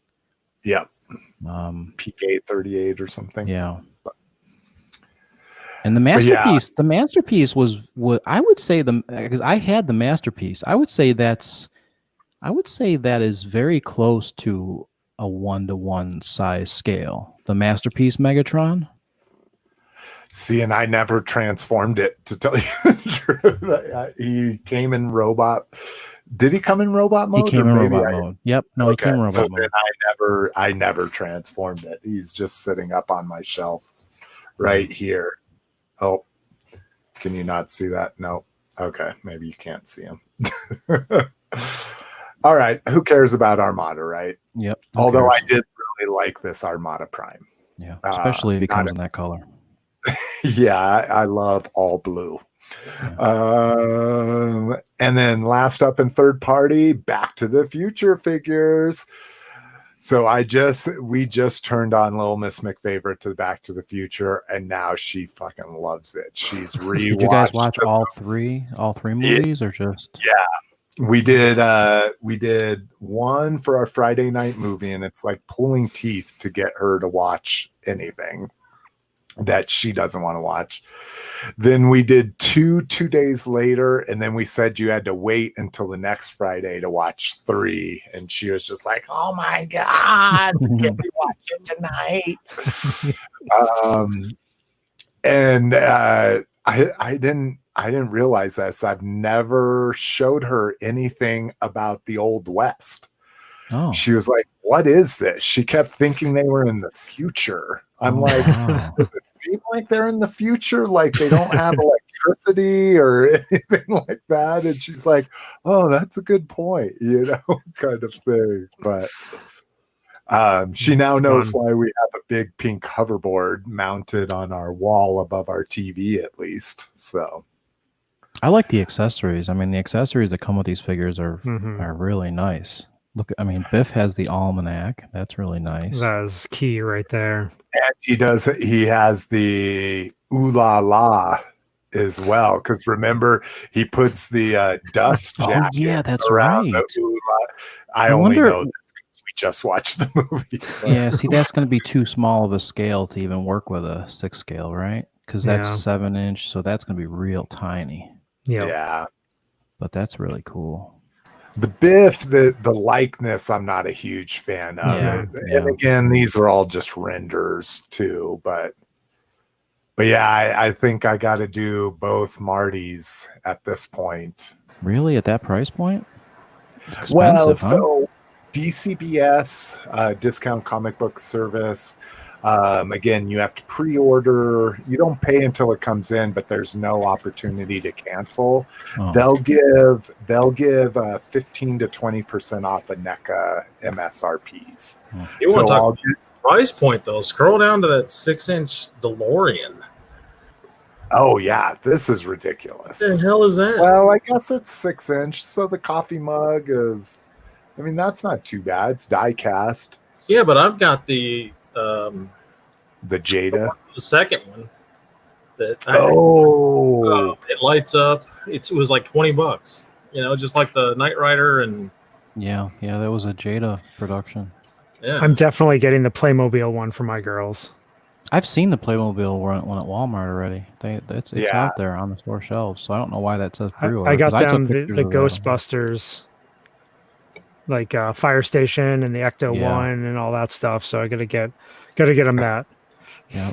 Yeah. PK38 or something. Yeah. And the masterpiece was I would say because I had the masterpiece. I would say that is very close to a 1-to-1 size scale. The masterpiece Megatron. See, and I never transformed it, to tell you the truth. He came in robot. Did he come in robot mode? He came in robot mode. Yep. No, he came in robot mode. Then I never transformed it. He's just sitting up on my shelf right here. Oh, can you not see that? No. Okay, maybe you can't see him. All right, who cares about Armada, right? Yep. Although I did really like this Armada Prime. Yeah, especially if he comes in that color. Yeah, I love all blue. Yeah. And then last up in third party, Back to the Future figures. So we just turned on Little Miss McFavorite to Back to the Future, and now she fucking loves it. She's rewatched. Did you guys watch all three movies, or just? Yeah, we did one for our Friday night movie, and it's like pulling teeth to get her to watch anything that she doesn't want to watch. Then we did 2 days later, and then we said you had to wait until the next Friday to watch 3, and she was just like, oh my god, can we watch it tonight? I didn't realize this. I've never showed her anything about the Old West. Oh. She was like, what is this? She kept thinking they were in the future. I'm like, does it seem like they're in the future? Like they don't have electricity or anything like that? And she's like, oh, that's a good point, kind of thing. But she now knows why we have a big pink hoverboard mounted on our wall above our TV, at least. So I like the accessories. I mean, the accessories that come with these figures are really nice. Look, I mean, Biff has the almanac. That's really nice. That is key right there. And he has the ooh la la as well. Because remember, he puts the dust jacket. Oh, yeah, that's right. I only know this because we just watched the movie. Yeah, see, that's going to be too small of a scale to even work with a 6 scale, right? Because that's 7-inch, so that's going to be real tiny. Yeah. But that's really cool. The Biff, the likeness, I'm not a huge fan of. And again, these are all just renders too. But yeah, I think I got to do both Martys at this point. Really, at that price point? Well, so DCBS, Discount Comic Book Service. Again, you have to pre-order. You don't pay until it comes in, but there's no opportunity to cancel. Oh. They'll give 15 to 20% off of NECA MSRPs. You want to talk price point though? Scroll down to that 6-inch DeLorean. Oh yeah, this is ridiculous. What the hell is that? Well, I guess it's 6-inch, so the coffee mug is I mean, that's not too bad. It's die cast. Yeah, but I've got the Jada. the second one. That it lights up. It was like $20. You know, just like the Knight Rider and. Yeah, that was a Jada production. Yeah, I'm definitely getting the Playmobil one for my girls. I've seen the Playmobil one at Walmart already. It's out there on the store shelves, so I don't know why that says pre-order. I got them the pictures of Ghostbusters, like Fire Station and the Ecto One and all that stuff. So I gotta get them that. Yeah.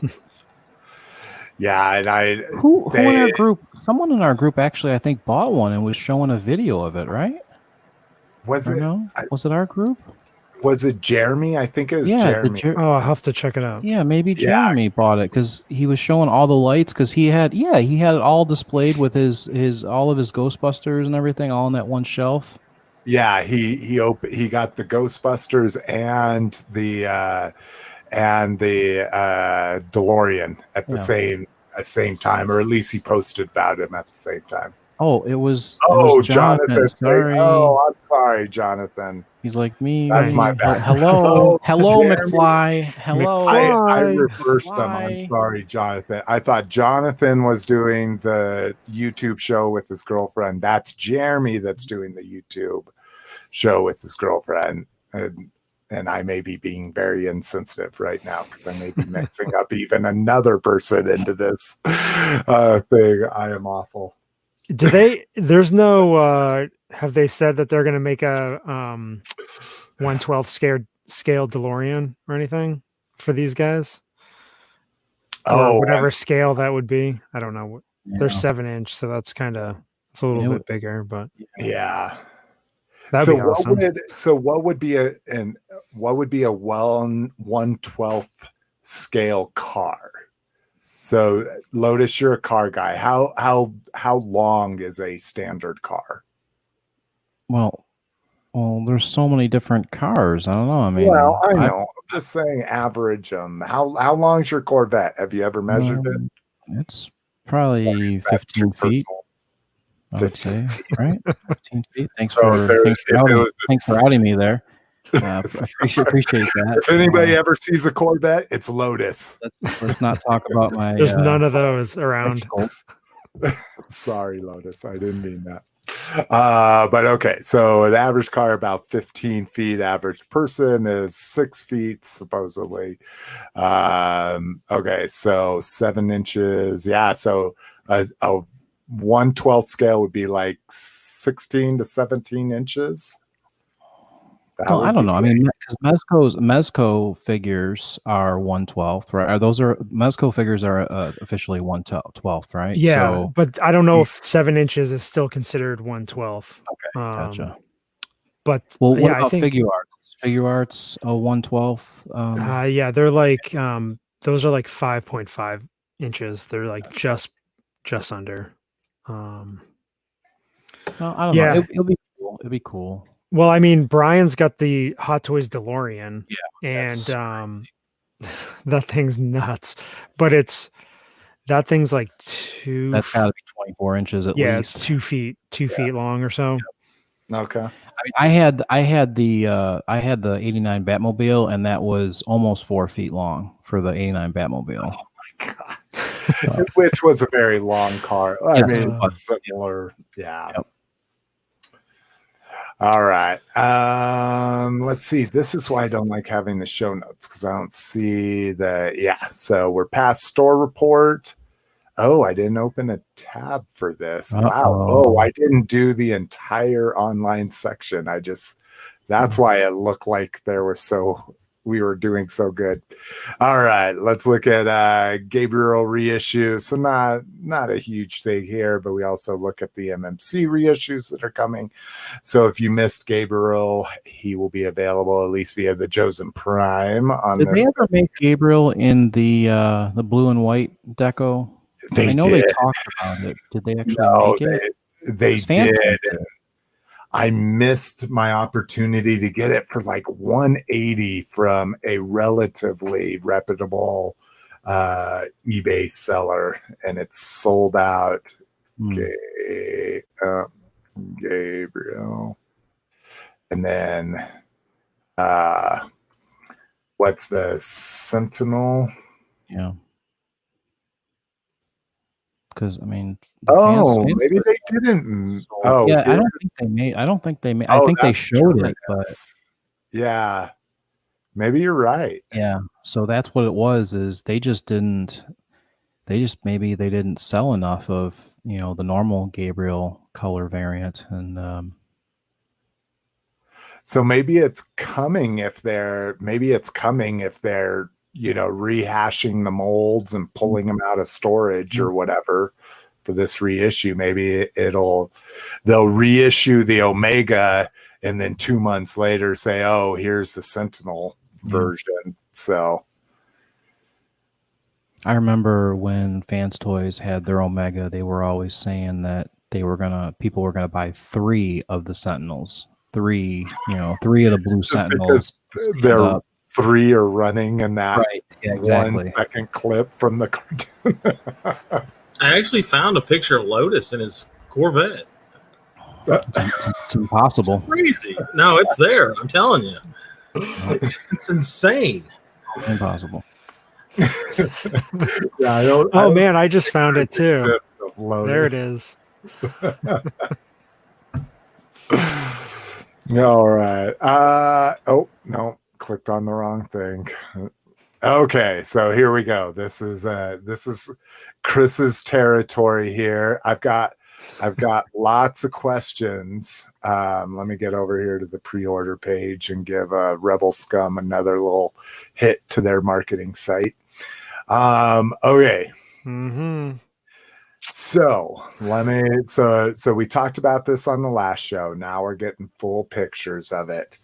Yeah, and who in our group? Someone in our group actually, I think, bought one and was showing a video of it. Right? Was it? No? Was it our group? Was it Jeremy? I think it was Jeremy. I'll have to check it out. Yeah, maybe Jeremy bought it because he was showing all the lights because he had it all displayed with his all of his Ghostbusters and everything all on that one shelf. Yeah, he got the Ghostbusters and the DeLorean at the same time, or at least he posted about him at the same time. Oh, it was Jonathan. Sorry. Oh, I'm sorry, Jonathan. He's like me. That's my bad. Hello, Jeremy. McFly. Hello. I reversed him. I'm sorry, Jonathan. I thought Jonathan was doing the YouTube show with his girlfriend. That's Jeremy that's doing the YouTube show with his girlfriend. And I may be being very insensitive right now because I may be mixing up even another person into this thing. I am awful. There's no have they said that they're going to make a 1/12 scale DeLorean or anything for these guys? Or whatever scale that would be. I don't know. They're 7-inch, so that's it's a little bit bigger, but yeah. That'd be awesome. What would be a 1/12 scale car? So Lotus, you're a car guy. How long is a standard car? Well, there's so many different cars. I don't know. I mean, I know. I'm just saying average. How long's your Corvette? Have you ever measured it? It's probably 15 feet. I would say, right? 15 feet. Thanks for outing me there. Appreciate that. If anybody ever sees a Corvette, it's Lotus. Let's not talk about my. There's none of those around. Sorry, Lotus. I didn't mean that. But okay, so an average car about 15 feet. Average person is 6 feet, supposedly. Okay, so 7 inches. Yeah, so a 1/12 scale would be like 16 to 17 inches. Well, I don't know. I mean, because Mezco figures are 1/12, right? Mezco figures are officially 1/12, right? Yeah, so, but I don't know if 7 inches is still considered 1/12. Okay, gotcha. But what about Figure Arts? Figure Arts a 1/12. Yeah, they're like those are like 5.5 inches. They're like just under. Well, I don't know. It'll be cool. It'll be cool. Well, I mean, Brian's got the Hot Toys DeLorean, and that thing's nuts. But that thing's like That's got to be 24 inches at least. Yeah, it's 2 feet, 2 feet long or so. Okay. I mean, I had the 89 Batmobile, and that was almost 4 feet long for the 89 Batmobile. Oh my god. Which was a very long car. I mean, similar. Yeah. Yep. All right. Let's see. This is why I don't like having the show notes because I don't see the. Yeah. So we're past store report. Oh, I didn't open a tab for this. Wow. Oh, I didn't do the entire online section. That's why it looked like we were doing so good. All right, let's look at Gabriel Reissue. So not a huge thing here, but we also look at the MMC reissues that are coming. So if you missed Gabriel, he will be available at least via the Chosen Prime. Did they ever make Gabriel in the blue and white deco? I know they talked about it. Did they actually make it? They did. I missed my opportunity to get it for like $180 from a relatively reputable eBay seller, and it's sold out. Gabriel. And then what's the Sentinel? Yeah. Because I mean, maybe they didn't. Yeah, I don't think they made. I think they showed it, but yeah, maybe you're right. Yeah, so that's what it was. Is they just didn't. Maybe they didn't sell enough of the normal Gabriel color variant, and so maybe it's coming if they're rehashing the molds and pulling them out of storage or whatever for this reissue. Maybe they'll reissue the Omega and then 2 months later say, oh, here's the Sentinel version. So I remember when Fans Toys had their Omega, they were always saying that people were gonna buy 3 of the Sentinels. 3 of the blue Sentinels. They're 3 are running in that right. Yeah, exactly. 1 second clip from the cartoon. I actually found a picture of Lotus in his Corvette. It's impossible. It's crazy. No, it's there. I'm telling you. It's insane. Impossible. Yeah, man, I just found it too. There it is. All right. Oh no, clicked on the wrong thing. Okay, so here we go. This is Chris's territory here. I've got lots of questions. Let me get over here to the pre-order page and give Rebel Scum another little hit to their marketing site. Okay. Mm-hmm. So so we talked about this on the last show. Now we're getting full pictures of it.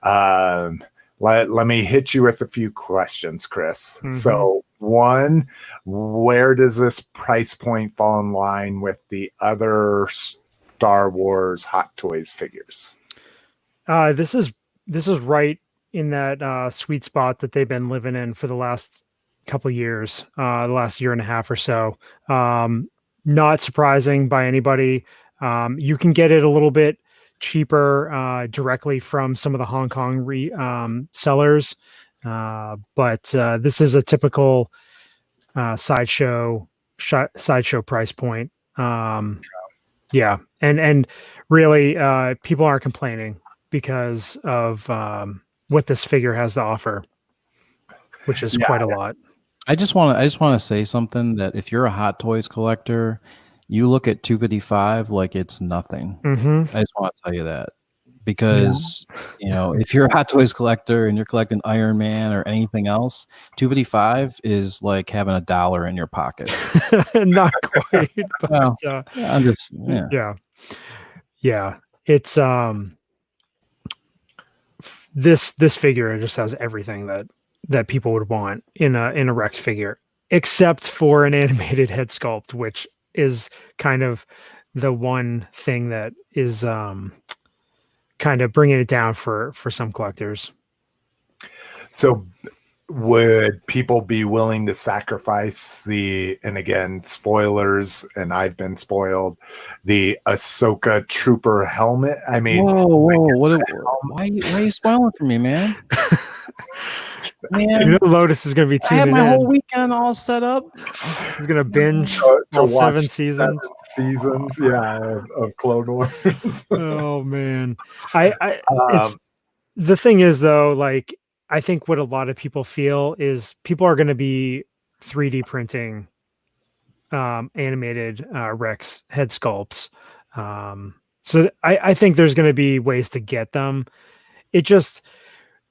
Let me hit you with a few questions, Chris. Mm-hmm. So one, where does this price point fall in line with the other Star Wars Hot Toys figures? This is right in that sweet spot that they've been living in for the last couple of years, the last year and a half or so. Not surprising by anybody. You can get it a little bit cheaper directly from some of the Hong Kong sellers, but this is a typical sideshow price point. Yeah, and really, people aren't complaining because of what this figure has to offer, which is quite a lot. I just want to say something, that if you're a Hot Toys collector, you look at 255 like it's nothing. Mm-hmm. I just want to tell you that, because if you're a Hot Toys collector and you're collecting Iron Man or anything else, 255 is like having $1 in your pocket. Not quite, but well, I'm just yeah. It's this figure just has everything that people would want in a Rex figure, except for an animated head sculpt, which is kind of the one thing that is kind of bringing it down for some collectors. So would people be willing to sacrifice and again, spoilers, and I've been spoiled, the Ahsoka Trooper helmet? I mean, why are you spoiling for me, man? Man, Lotus is going to be tuning in. I had my whole weekend all set up. He's going to binge all 7 seasons. Of Clone Wars. Oh man, it's the thing is though, like, I think what a lot of people feel is people are going to be 3D printing animated Rex head sculpts. So I think there's going to be ways to get them. It just,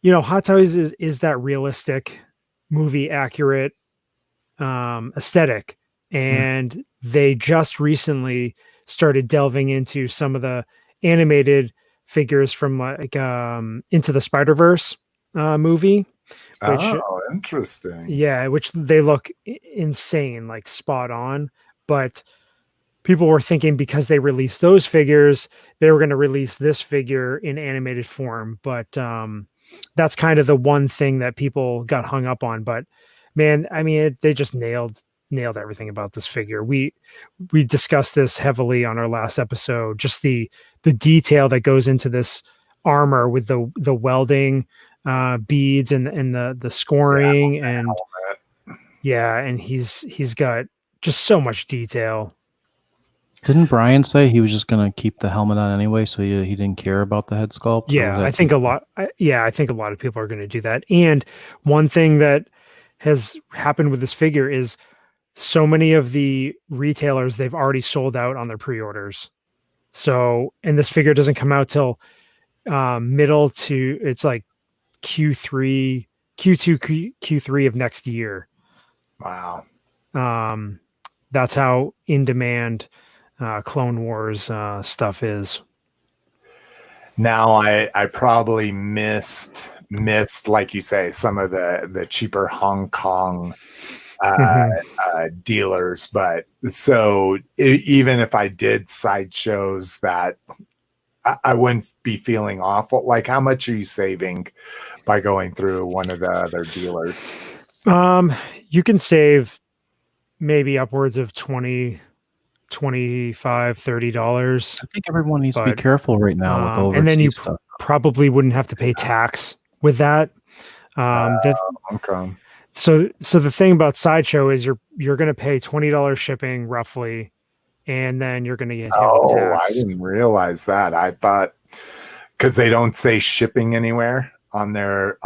Hot Toys is that realistic, movie accurate aesthetic. And they just recently started delving into some of the animated figures from like Into the Spider-Verse movie. Which, interesting. Yeah, which they look insane, like spot on. But people were thinking because they released those figures, they were going to release this figure in animated form. But that's kind of the one thing that people got hung up on. But man, I mean, they just nailed everything about this figure. We discussed this heavily on our last episode, just the detail that goes into this armor with the welding beads and the scoring and and he's got just so much detail. Didn't Brian say he was just going to keep the helmet on anyway, so he didn't care about the head sculpt? Yeah, I think a lot of people are going to do that. And one thing that has happened with this figure is so many of the retailers, they've already sold out on their pre-orders. So, and this figure doesn't come out till middle to, it's like Q2, Q3 of next year. Wow. That's how in demand Clone Wars stuff is. Now I probably missed, like you say, some of the cheaper Hong Kong dealers, but so even if I did sideshows, that I wouldn't be feeling awful. Like, how much are you saving by going through one of the other dealers? You can save maybe upwards of $20, $25, $30. I think everyone needs to be careful right now with overseas and then you stuff. Probably wouldn't have to pay tax with that. Okay. So the thing about Sideshow is you're going to pay $20 shipping roughly, and then you're going to get hit with tax. I didn't realize that. I thought, because they don't say shipping anywhere on their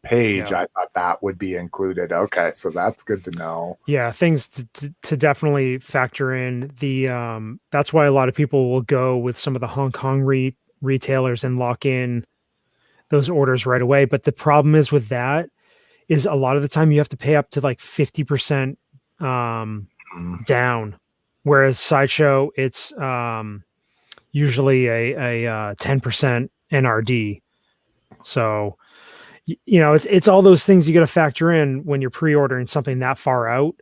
page, I thought that would be included. Okay, so that's good to know. Yeah, things to definitely factor in. That's why a lot of people will go with some of the Hong Kong retailers and lock in those orders right away. But the problem is with that is a lot of the time you have to pay up to like 50% down, whereas Sideshow, it's usually a 10% NRD. So, it's all those things you got to factor in when you're pre-ordering something that far out.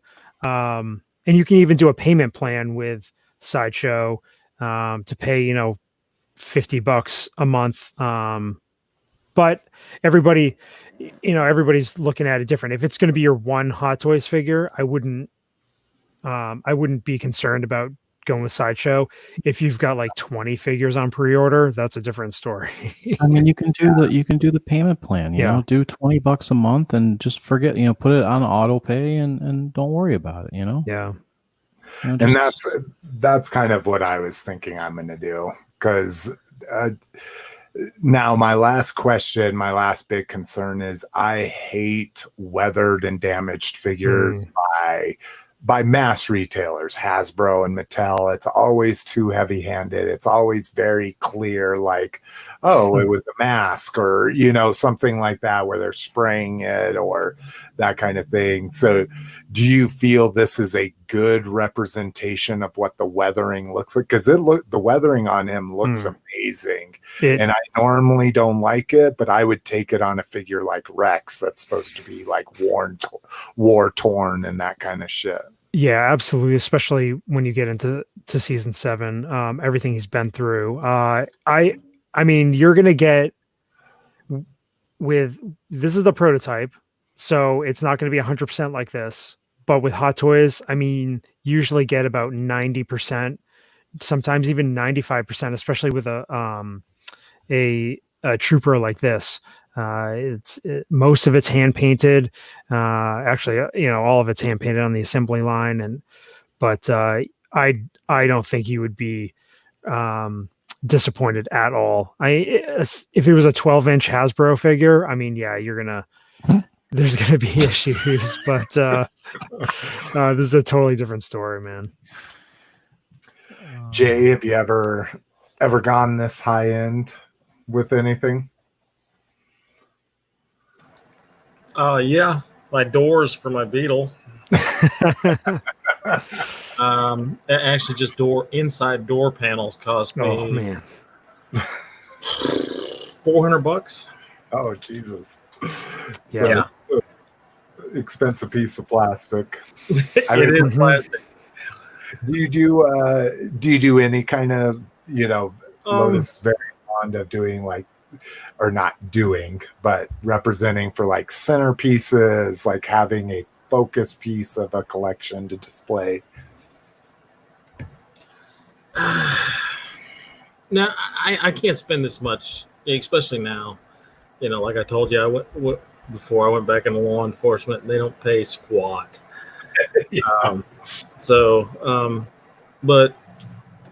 And you can even do a payment plan with Sideshow to pay, $50 a month. But everybody's looking at it different. If it's going to be your one Hot Toys figure, I wouldn't be concerned about going with Sideshow. If you've got like 20 figures on pre-order, that's a different story. I mean, you can do the payment plan, you know, do $20 a month and just forget, put it on auto pay and don't worry about it, Yeah. And that's kind of what I was thinking I'm going to do, because now my last big concern is I hate weathered and damaged figures by mass retailers, Hasbro and Mattel. It's always too heavy-handed. It's always very clear, like, oh, it was a mask, or something like that, where they're spraying it or that kind of thing. So do you feel this is a good representation of what the weathering looks like? Because the weathering on him looks amazing. And I normally don't like it, but I would take it on a figure like Rex that's supposed to be like war torn and that kind of shit. Yeah, absolutely. Especially when you get into season 7, everything he's been through. I mean, you're going to get this is the prototype, so it's not going to be 100% like this. But with Hot Toys, I mean, usually get about 90%, sometimes even 95%, especially with a trooper like this. Most of it's hand painted. Actually, all of it's hand painted on the assembly line, but I don't think you would be disappointed at all. If it was a 12-inch Hasbro figure, I mean, yeah, there's gonna be issues, but this is a totally different story, man. Jay, have you ever gone this high end with anything? Yeah, my doors for my Beetle. Actually, just inside door panels cost me $400. Oh, Jesus! Yeah, so, expensive piece of plastic. It is plastic. Do you do any kind of Lotus is very fond of doing, like, or not doing, but representing for like centerpieces, like having a focus piece of a collection to display? Now, I can't spend this much especially now. Like I told you, before I went back into law enforcement, they don't pay squat. Yeah. But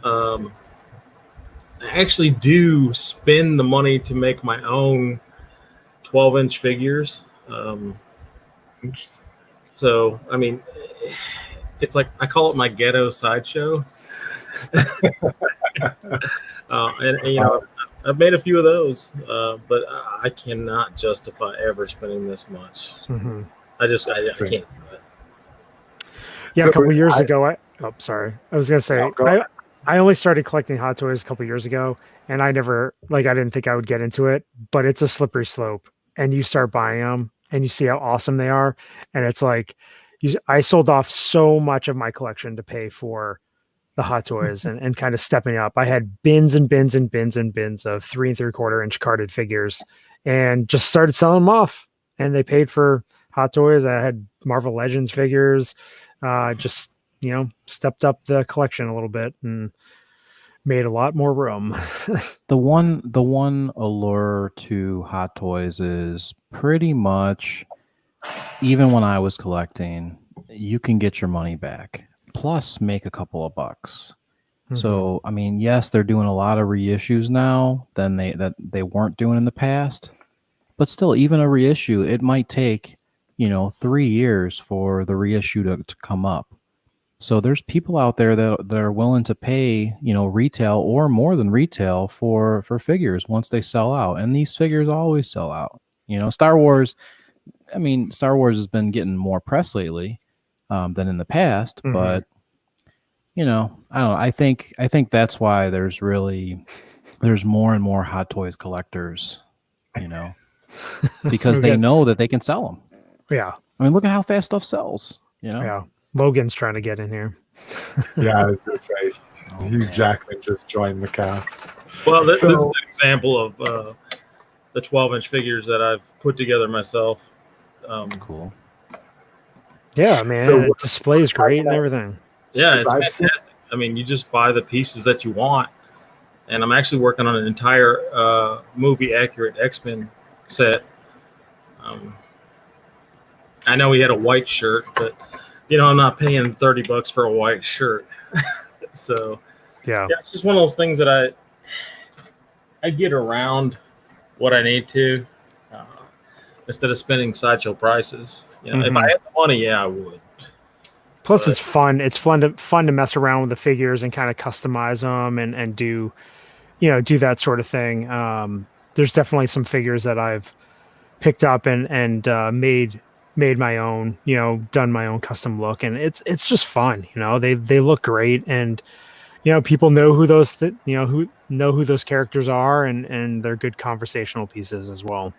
I actually do spend the money to make my own 12-inch figures. So, I mean, it's like I call it my ghetto sideshow. I've made a few of those, but I cannot justify ever spending this much. Mm-hmm. I can't do it. Yeah, a couple of years ago. I was gonna say I only started collecting Hot Toys a couple of years ago, and I didn't think I would get into it, but it's a slippery slope. And you start buying them, and you see how awesome they are, and it's like I sold off so much of my collection to pay for the Hot Toys and kind of stepping up. I had bins and bins and bins and bins of 3 3/4-inch carded figures, and just started selling them off, and they paid for Hot Toys. I had Marvel Legends figures. Just stepped up the collection a little bit and made a lot more room. The one allure to Hot Toys is pretty much, even when I was collecting, you can get your money back plus make a couple of bucks. Mm-hmm. So I mean, yes, they're doing a lot of reissues now than they weren't doing in the past, but still, even a reissue, it might take 3 years for the reissue to come up. So there's people out there that are willing to pay, retail or more than retail for figures once they sell out. And these figures always sell out. Star Wars has been getting more press lately than in the past, mm-hmm. but I don't know. I think that's why there's more and more Hot Toys collectors, because they know that they can sell them. Yeah. I mean, look at how fast stuff sells, Yeah. Logan's trying to get in here. Yeah, I was going to say, Hugh Jackman just joined the cast. Well, this is an example of the 12-inch figures that I've put together myself. Cool. Yeah, man. So it displays great and everything. Yeah, it's fantastic. I mean, you just buy the pieces that you want. And I'm actually working on an entire movie-accurate X-Men set. I know he had a white shirt, but I'm not paying $30 for a white shirt. So yeah, it's just one of those things that I get around what I need to instead of spending sideshow prices. Mm-hmm. If I had the money, I would. Plus, it's fun. It's fun to mess around with the figures and kind of customize them and do that sort of thing. There's definitely some figures that I've picked up and made my own, done my own custom look, and it's just fun. They look great, and people know who those who those characters are, and they're good conversational pieces as well.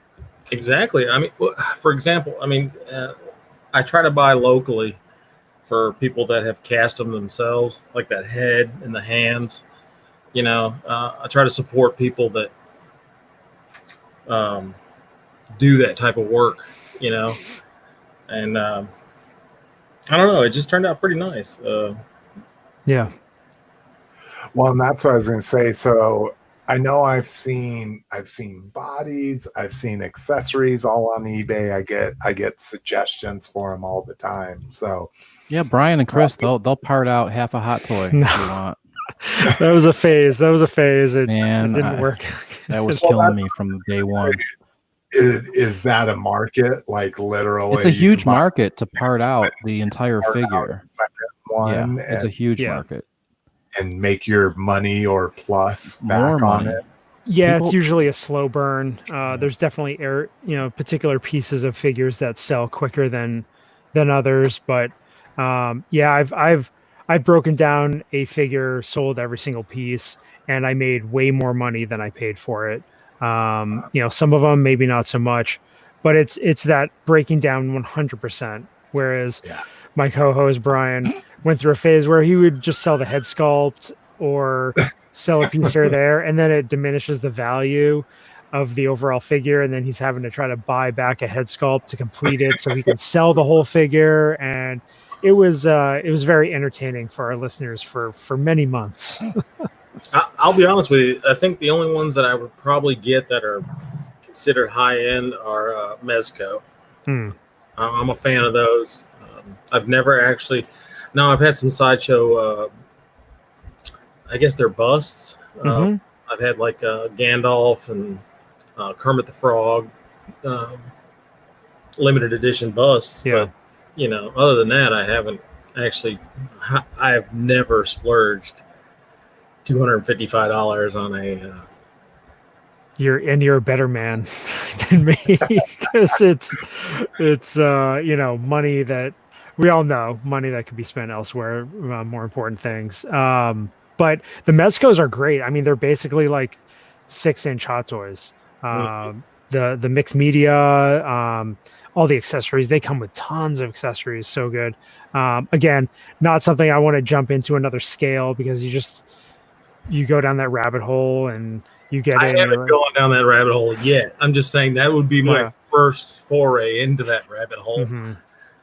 Exactly. I mean, for example, I try to buy locally for people that have cast them themselves, like that head and the hands. I try to support people that do that type of work. And I don't know. It just turned out pretty nice. Yeah. Well, and that's what I was going to say. So I know I've seen bodies, I've seen accessories all on eBay. I get suggestions for them all the time. So yeah, Brian and Chris, they'll part out half a Hot Toy if you want. That was a phase. It didn't work. That was killing me from day one. Is that a market? Like literally, it's a huge market to part out the entire figure. One, it's a huge market, and make your money or plus back on it. Yeah, it's usually a slow burn. There's definitely particular pieces of figures that sell quicker than others, but I've broken down a figure, sold every single piece, and I made way more money than I paid for it. Some of them maybe not so much, but it's that breaking down 100%. Whereas my co-host Brian went through a phase where he would just sell the head sculpt or sell a piece here or there, and then it diminishes the value of the overall figure, and then he's having to try to buy back a head sculpt to complete it so he can sell the whole figure. And it was very entertaining for our listeners for many months. I'll be honest with you. I think the only ones that I would probably get that are considered high end are Mezco. I'm a fan of those. I've never actually. No, I've had some Sideshow. I guess they're busts. I've had like Gandalf and Kermit the Frog, limited edition busts. But other than that, I haven't actually. I have never splurged $255 on a. You're a better man than me because it's money that we all know, money that could be spent elsewhere on more important things. But the Mezcos are great. I mean, they're basically like 6-inch Hot Toys. The mixed media, all the accessories, they come with tons of accessories. So good. Again, not something I want to jump into another scale because you go down that rabbit hole and you get I haven't gone down that rabbit hole yet. I'm just saying that would be my first foray into that rabbit hole.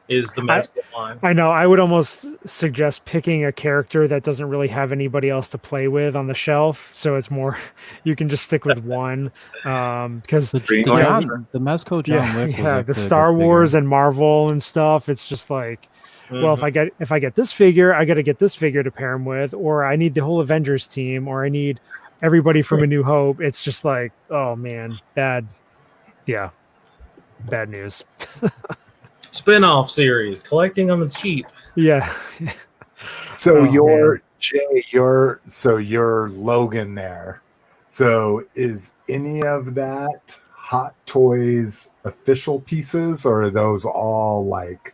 Is the Mezco line. I know. I would almost suggest picking a character that doesn't really have anybody else to play with on the shelf. So it's more, you can just stick with one. Because the Mezco John Wick was the Star Wars and Marvel and stuff. It's just like, well, if I get this figure, I got to get this figure to pair him with, or I need the whole Avengers team, or I need everybody from A New Hope. It's just like, oh man, bad news. Spin-off series, collecting on the cheap. Yeah. So you're Logan there. So is any of that Hot Toys official pieces, or are those all like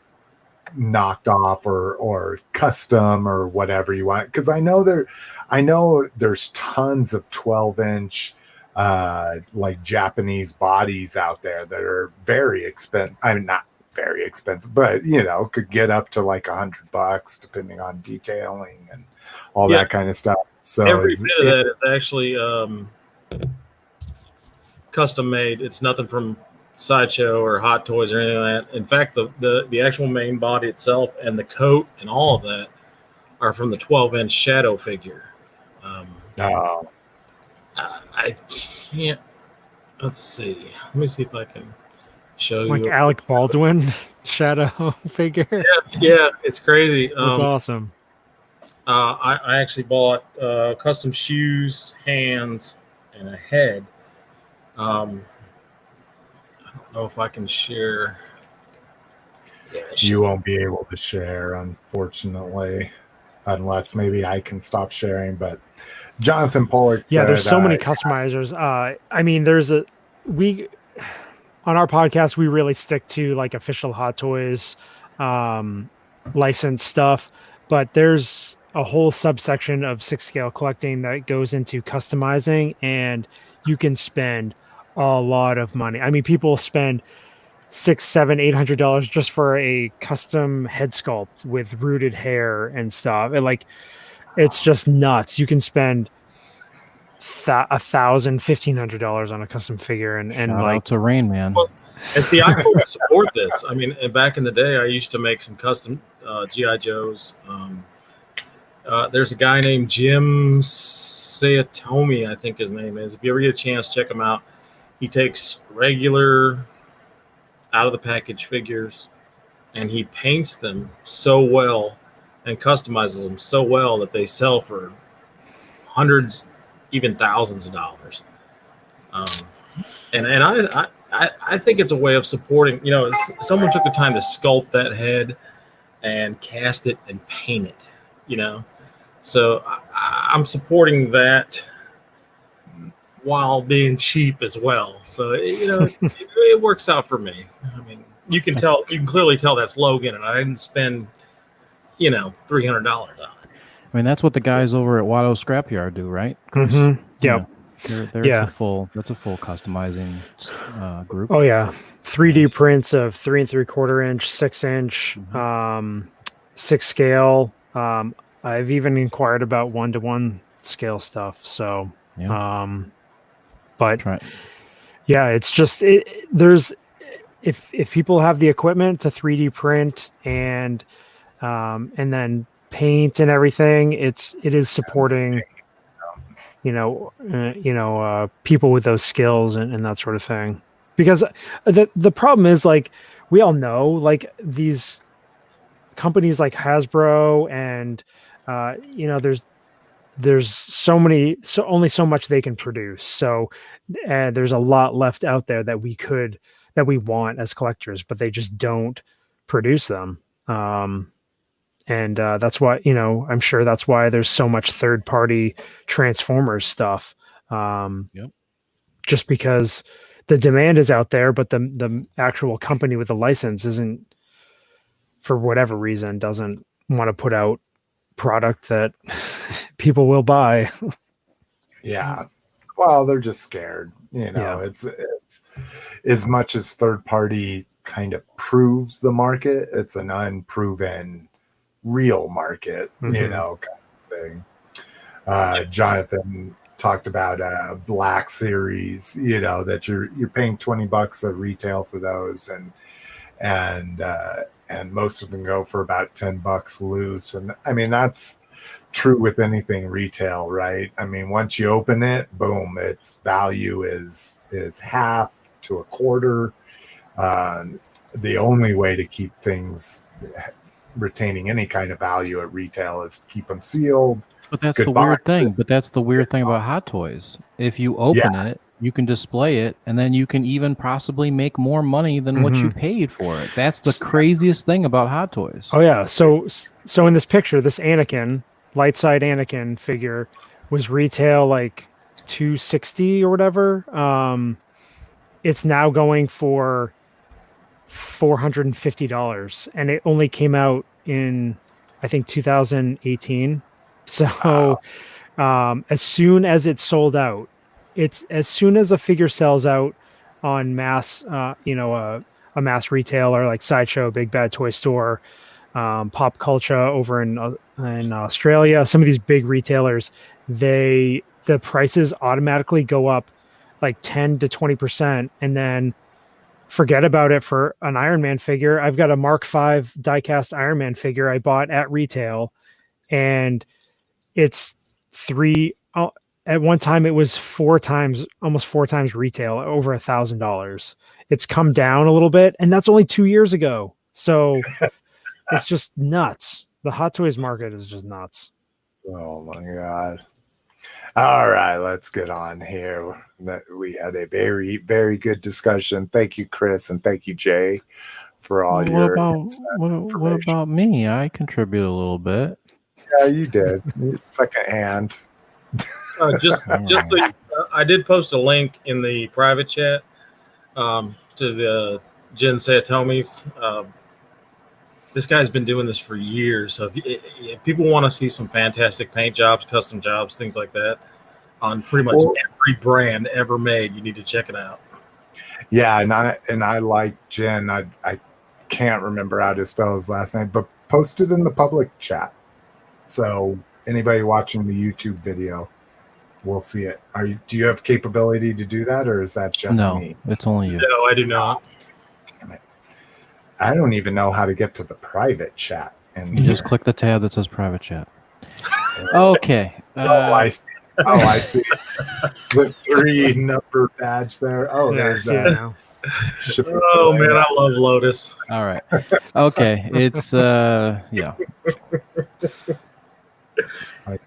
knocked off or custom or whatever you want? Because I know there's tons of 12-inch like Japanese bodies out there that are very expensive. I mean, not very expensive, but could get up to like $100 depending on detailing and all that kind of stuff. So every bit of that is actually custom made. It's nothing from Sideshow or Hot Toys or anything like that. In fact, the actual main body itself and the coat and all of that are from the 12-inch Shadow figure. I can't. Let's see. Let me see if I can show you. Like Alec Baldwin Shadow figure. Yeah, it's crazy. That's awesome. I actually bought custom shoes, hands, and a head. I don't know if I can share. Yeah, you won't be able to share, unfortunately, unless maybe I can stop sharing. But Jonathan Pollock said, there's so many customizers. I mean, on our podcast, we really stick to like official Hot Toys licensed stuff, but there's a whole subsection of 6-scale collecting that goes into customizing, and you can spend a lot of money. I mean, people spend $600, $700, $800 just for a custom head sculpt with rooted hair and stuff. And like, it's just nuts. You can spend $1,000, $1,500 on a custom figure, and Shout like out to Rain Man. Well, it's the I fully support this. I mean, back in the day, I used to make some custom GI Joes. There's a guy named Jim Tomy, I think his name is. If you ever get a chance, check him out. He takes regular out of the package figures and he paints them so well and customizes them so well that they sell for hundreds, even thousands of dollars. And I think it's a way of supporting, someone took the time to sculpt that head and cast it and paint it, So I'm supporting that while being cheap as well. So, it works out for me. I mean, you can clearly tell that's Logan, and I didn't spend, $300 on it. I mean, that's what the guys over at Watto Scrapyard do, right? Mm-hmm. Yeah. That's a full customizing group. Oh yeah, 3D prints of 3 3/4 inch, 6-inch, 6-scale. I've even inquired about 1-to-1 scale stuff. So, but it's just there's if people have the equipment to 3D print and then paint and everything, it is supporting people with those skills and that sort of thing. Because the problem is, like, we all know, like, these companies like Hasbro and there's only so much they can produce. So there's a lot left out there that we want as collectors, but they just don't produce them. And that's why, I'm sure that's why there's so much third-party Transformers stuff. Yep. Just because the demand is out there, but the actual company with the license isn't, for whatever reason, doesn't want to put out product that people will buy. Yeah. Well, they're just scared. It's as much as third party kind of proves the market, it's an unproven real market, kind of thing. Jonathan talked about a Black Series, that you're paying $20 at retail for those, and most of them go for about $10 loose. And I mean, that's true with anything retail, right? I mean, once you open it, boom, its value is half to a quarter. The only way to keep things retaining any kind of value at retail is to keep them sealed. But that's the weird thing. But that's the weird thing about Hot Toys. If you open it, you can display it, and then you can even possibly make more money than what you paid for it. That's the craziest thing about Hot Toys. Oh yeah. So in this picture, this Anakin, light side Anakin figure was retail like $260 or whatever. It's now going for $450, and it only came out in, I think, 2018. So as soon as it's sold out, as soon as a figure sells out on mass, a mass retailer like Sideshow, Big Bad Toy Store, Pop Culture over in Australia, some of these big retailers, the prices automatically go up like 10 to 20%, and then forget about it for an Iron Man figure. I've got a Mark V diecast Iron Man figure I bought at retail, and it's at one time it was almost four times retail, over $1,000. It's come down a little bit, and that's only 2 years ago. So it's just nuts. The Hot Toys market is just nuts. Oh my God. All right, let's get on here. We had a very, very good discussion. Thank you, Chris, and thank you, Jay, for all your what about me? I contribute a little bit. Yeah, you did. Second hand. Just so I did post a link in the private chat to the Jinsei Tomy's. This guy's been doing this for years. So if people want to see some fantastic paint jobs, custom jobs, things like that, on pretty much every brand ever made, you need to check it out. Yeah, and I like Jen. I can't remember how to spell his last name, but post it in the public chat. So anybody watching the YouTube video will see it. Do you have capability to do that, or is that just me? No, it's only you. No, I do not. Damn it. I don't even know how to get to the private chat. And you just click the tab that says private chat. Okay. I see. The 3 number badge there. Oh, there's that. Now. Oh man, I love Lotus. All right. Okay. It's yeah. I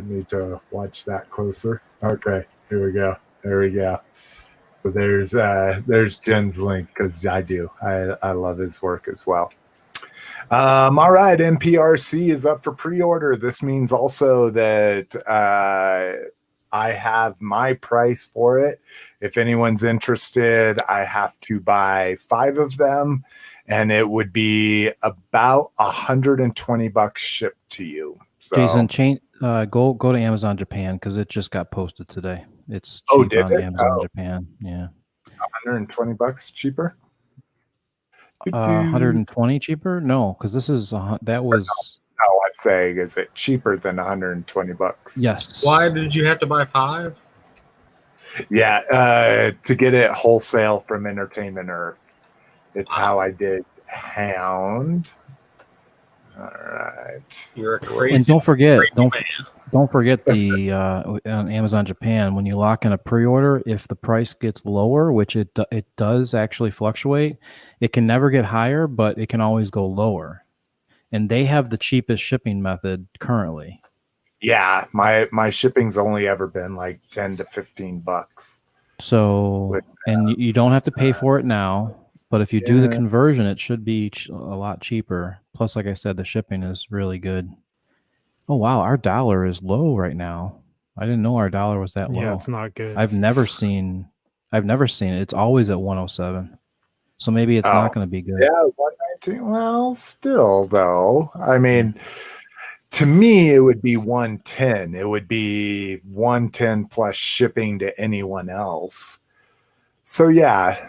need to watch that closer. Okay, here we go. There we go. So there's Jen's link, because I love his work as well. All right, MPRC is up for pre-order. This means also that I have my price for it. If anyone's interested, I have to buy 5 of them, and it would be about $120 shipped to you. So, Jason, go to Amazon Japan, because it just got posted today. It's cheap on Amazon Japan. Yeah, $120 cheaper. 120 cheaper? No, because this is that was. No, I'm saying, is it cheaper than $120? Yes. Why did you have to buy 5? Yeah, to get it wholesale from Entertainment Earth. It's how I did Hound. All right. You're a crazy. And don't forget, Don't forget the on Amazon Japan, when you lock in a pre-order, if the price gets lower, which it does actually fluctuate, it can never get higher, but it can always go lower. And they have the cheapest shipping method currently. Yeah, my shipping's only ever been like $10 to $15. So, and you don't have to pay for it now, but if you do the conversion, it should be a lot cheaper. Plus, like I said, the shipping is really good. Oh wow, our dollar is low right now. I didn't know our dollar was that low. Yeah, it's not good. I've never seen it. It's always at 107. So maybe it's not going to be good. Yeah, 119. Well, still though. I mean, to me it would be 110. It would be 110 plus shipping to anyone else. So yeah.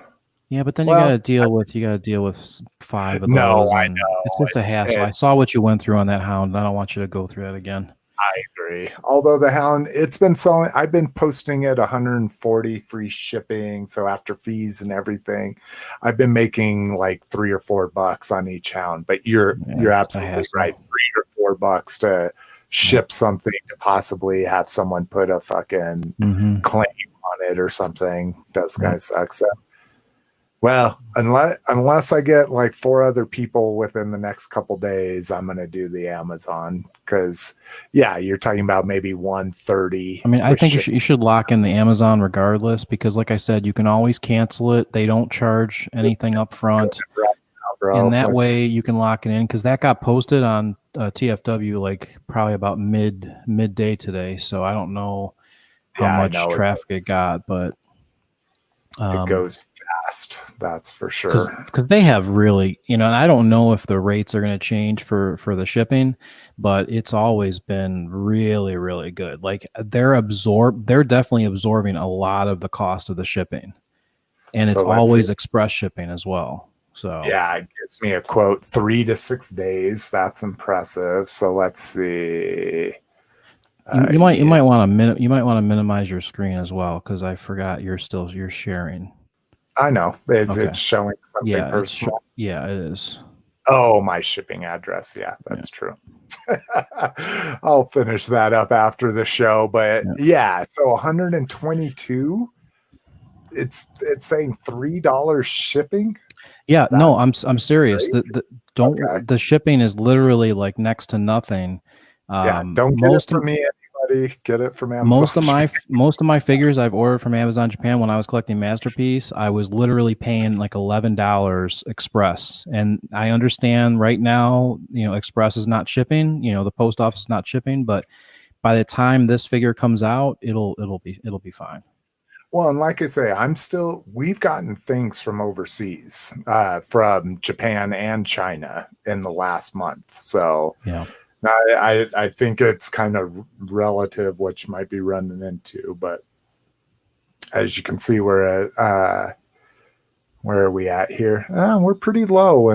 Yeah, but then you got to deal with 5 of those. No, I know. It's just a hassle. I saw what you went through on that Hound. I don't want you to go through that again. I agree. Although the Hound, it's been selling. I've been posting at 140 free shipping. So after fees and everything, I've been making like $3 or $4 on each Hound. But you're absolutely right. $3 or $4 to ship something to possibly have someone put a fucking claim on it or something. Does kind of suck. So. Well, unless I get like 4 other people within the next couple days, I'm going to do the Amazon because, yeah, you're talking about maybe 130. I mean, I think you should lock in the Amazon regardless because, like I said, you can always cancel it. They don't charge anything up front. And that way you can lock it in because that got posted on TFW like probably about midday today. So I don't know how much traffic it got, but it goes fast, that's for sure. Because they have really, and I don't know if the rates are going to change for the shipping, but it's always been really, really good. Like they're definitely absorbing a lot of the cost of the shipping, and it's always express shipping as well. So yeah, it gives me a quote 3 to 6 days. That's impressive. So let's see. You might want to minimize your screen as well because I forgot you're sharing. I know. It's showing something personal? Yeah, it is. Oh, my shipping address. Yeah, that's true. I'll finish that up after the show. But yeah, so 122. It's saying $3 shipping. Yeah, no, I'm serious. The shipping is literally like next to nothing. Don't get it from me. Get it from Amazon. Most of my figures I've ordered from Amazon Japan when I was collecting Masterpiece, I was literally paying like $11 express. And I understand right now, express is not shipping, the post office is not shipping, but by the time this figure comes out, it'll be fine. Well, and like I say, we've gotten things from overseas, from Japan and China in the last month. So yeah. I think it's kind of relative what you might be running into, but as you can see, we're at where are we at here? We're pretty low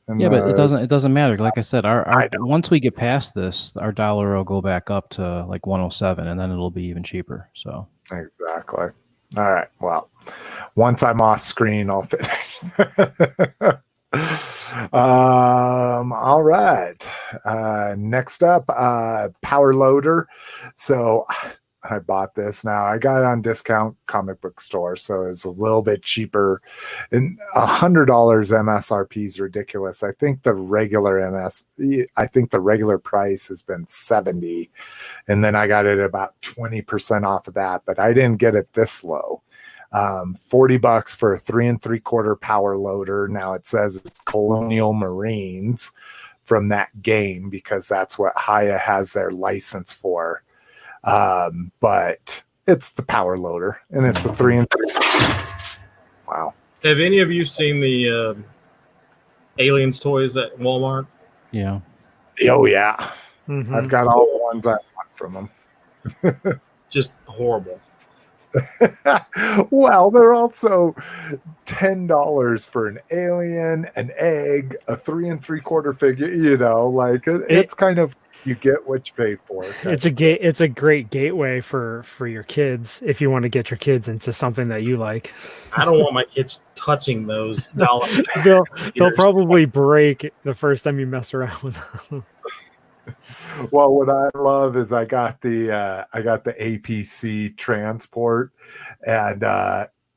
but it doesn't matter. Like I said, our once we get past this, our dollar will go back up to like 107, and then it'll be even cheaper. So exactly. All right. Well, once I'm off screen, I'll finish. All right. Next up, Power Loader. So I bought this. Now I got it on discount comic book store, so it's a little bit cheaper. And $100 MSRP is ridiculous. I think the regular price has been $70, and then I got it about 20% off of that. But I didn't get it this low. $40 for a 3 3/4 Power Loader. Now it says it's Colonial Marines from that game because that's what Haya has their license for. But it's the Power Loader, and it's a 3 3. Wow. Have any of you seen the Aliens toys at Walmart? Yeah. Oh yeah. Mm-hmm. I've got all the ones I want from them. Just horrible. Well, they're also $10 for an alien, an egg, a 3 3/4 figure. It's kind of, you get what you pay for. It's a great gateway for your kids if you want to get your kids into something that you like. I don't want my kids touching those dollars. They'll probably break the first time you mess around with them. Well, what I love is I got the APC transport, and